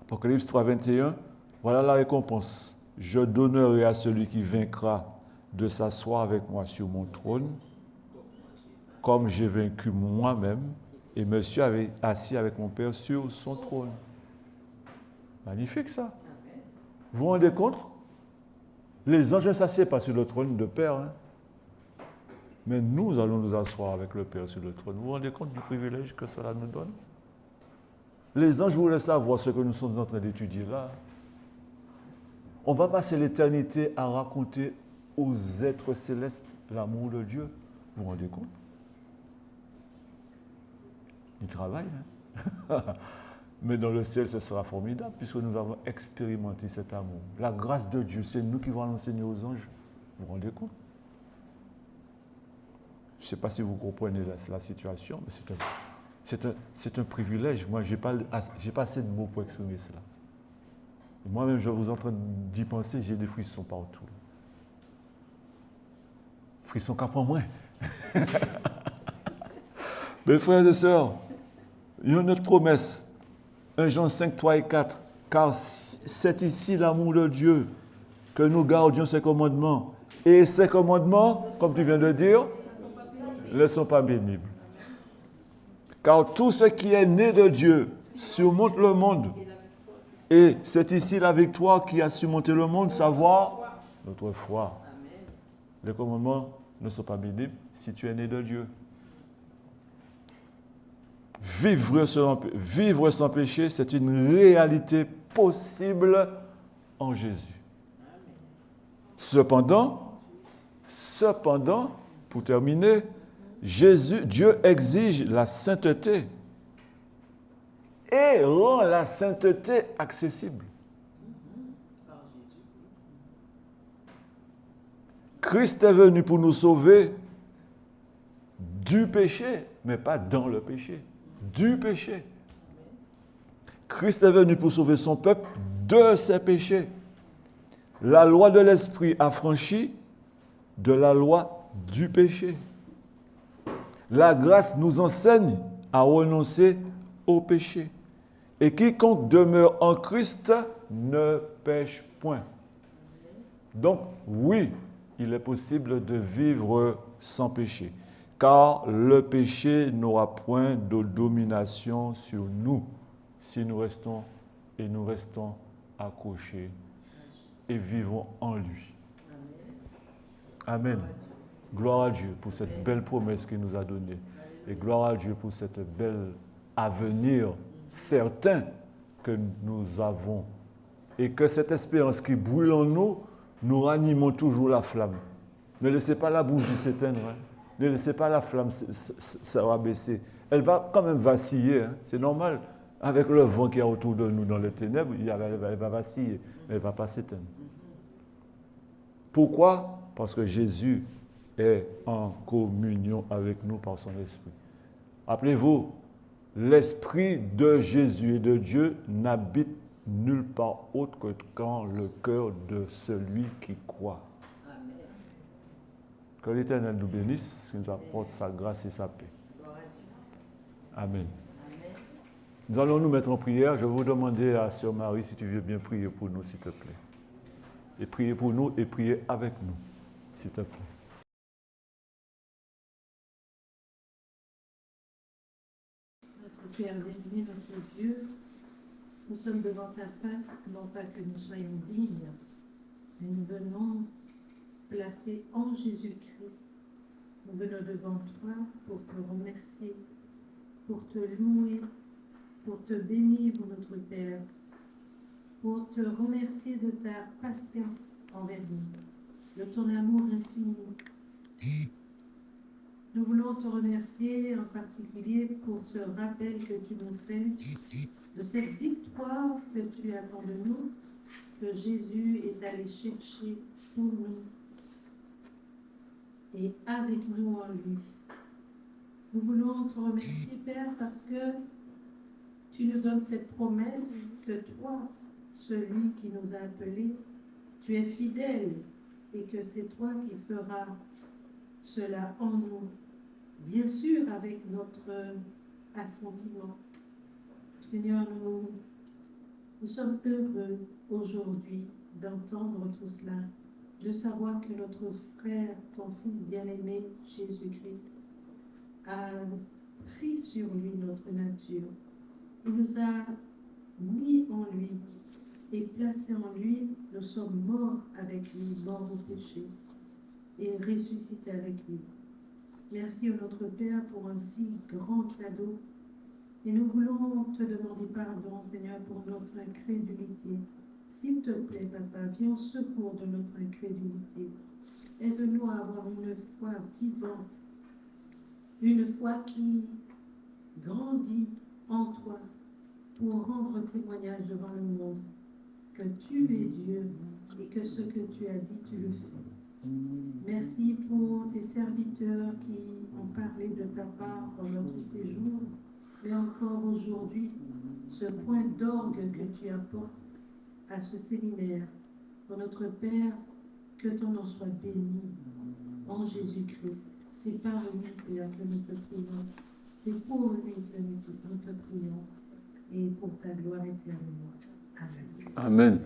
Speaker 1: Apocalypse 3, 21, voilà la récompense. Je donnerai à celui qui vaincra de s'asseoir avec moi sur mon trône, comme j'ai vaincu moi-même et me suis assis avec mon Père sur son trône. Magnifique ça. Vous vous rendez compte? Les anges ne s'assiedent pas sur le trône de Père, hein? Mais nous allons nous asseoir avec le Père sur le trône. Vous vous rendez compte du privilège que cela nous donne? Les anges voulaient savoir ce que nous sommes en train d'étudier là. On va passer l'éternité à raconter aux êtres célestes l'amour de Dieu. Vous vous rendez compte? Ils travaillent. Hein? Mais dans le ciel, ce sera formidable puisque nous avons expérimenté cet amour. La grâce de Dieu, c'est nous qui allons l'enseigner aux anges. Vous vous rendez compte? Je ne sais pas si vous comprenez la situation, mais c'est un privilège. Moi, je n'ai pas assez de mots pour exprimer cela. Moi-même, je vous en train d'y penser, j'ai des frissons partout. Frissons qu'après moi. Mes frères et sœurs, il y a une autre promesse. 1 Jean 5, 3 et 4. Car c'est ici l'amour de Dieu, que nous gardions ses commandements. Et ces commandements, comme tu viens de dire, ne sont pas pénibles. Car tout ce qui est né de Dieu surmonte le monde. Et c'est ici la victoire qui a surmonté le monde, savoir notre foi. Les commandements ne sont pas pénibles si tu es né de Dieu. Vivre sans péché, c'est une réalité possible en Jésus. Cependant, pour terminer, Dieu exige la sainteté et rend la sainteté accessible.
Speaker 3: Par Jésus.
Speaker 1: Christ est venu pour nous sauver du péché, mais pas dans le péché, du péché. Christ est venu pour sauver son peuple de ses péchés. La loi de l'Esprit affranchit de la loi du péché. La grâce nous enseigne à renoncer au péché. Et quiconque demeure en Christ ne pêche point. Donc, oui, il est possible de vivre sans péché, car le péché n'aura point de domination sur nous si nous restons accrochés et vivons en lui. Amen. Gloire à Dieu pour cette belle promesse qu'il nous a donnée. Et gloire à Dieu pour cette belle avenir certain que nous avons. Et que cette espérance qui brûle en nous, nous ranimons toujours la flamme. Ne laissez pas la bougie s'éteindre. Hein. Ne laissez pas la flamme se rabaisser. Elle va quand même vaciller. Hein. C'est normal. Avec le vent qui est autour de nous dans les ténèbres, elle va vaciller, mais elle ne va pas s'éteindre. Pourquoi? Parce que Jésus est en communion avec nous par son esprit. Rappelez-vous, l'esprit de Jésus et de Dieu n'habite nulle part autre que dans le cœur de celui qui croit.
Speaker 3: Amen.
Speaker 1: Que l'Éternel nous bénisse, qu'il nous apporte sa grâce et sa paix.
Speaker 3: Gloire à Dieu.
Speaker 1: Amen.
Speaker 3: Amen.
Speaker 1: Nous allons nous mettre en prière. Je vais vous demander à Sœur Marie si tu veux bien prier pour nous, s'il te plaît. Et prier pour nous et prier avec nous, s'il te plaît.
Speaker 2: Notre Père bien-aimé, notre Dieu, nous sommes devant ta face, non pas que nous soyons dignes, mais nous venons placer en Jésus-Christ. Nous venons devant toi pour te remercier, pour te louer, pour te bénir, notre Père, pour te remercier de ta patience envers nous, de ton amour infini. Nous voulons te remercier en particulier pour ce rappel que tu nous fais de cette victoire que tu attends de nous, que Jésus est allé chercher pour nous et avec nous en lui. Nous voulons te remercier, Père, parce que tu nous donnes cette promesse que toi, celui qui nous a appelés, tu es fidèle et que c'est toi qui feras cela en nous, bien sûr avec notre assentiment. Seigneur, nous sommes heureux aujourd'hui d'entendre tout cela, de savoir que notre frère, ton Fils bien-aimé, Jésus-Christ, a pris sur lui notre nature. Il nous a mis en lui et placé en lui. Nous sommes morts avec lui, morts au péché, et ressuscités avec lui. Merci, notre Père, pour un si grand cadeau. Et nous voulons te demander pardon, Seigneur, pour notre incrédulité. S'il te plaît, Papa, viens au secours de notre incrédulité. Aide-nous à avoir une foi vivante, une foi qui grandit en toi pour rendre témoignage devant le monde que tu es Dieu et que ce que tu as dit, tu le fais. Merci pour tes serviteurs qui ont parlé de ta part pendant tout séjour, mais encore aujourd'hui, ce point d'orgue que tu apportes à ce séminaire. Pour notre Père, que ton nom soit béni en Jésus-Christ. C'est par lui, Père, que nous te prions. C'est pour lui que nous te prions. Et pour ta gloire éternelle. Amen.
Speaker 1: Amen.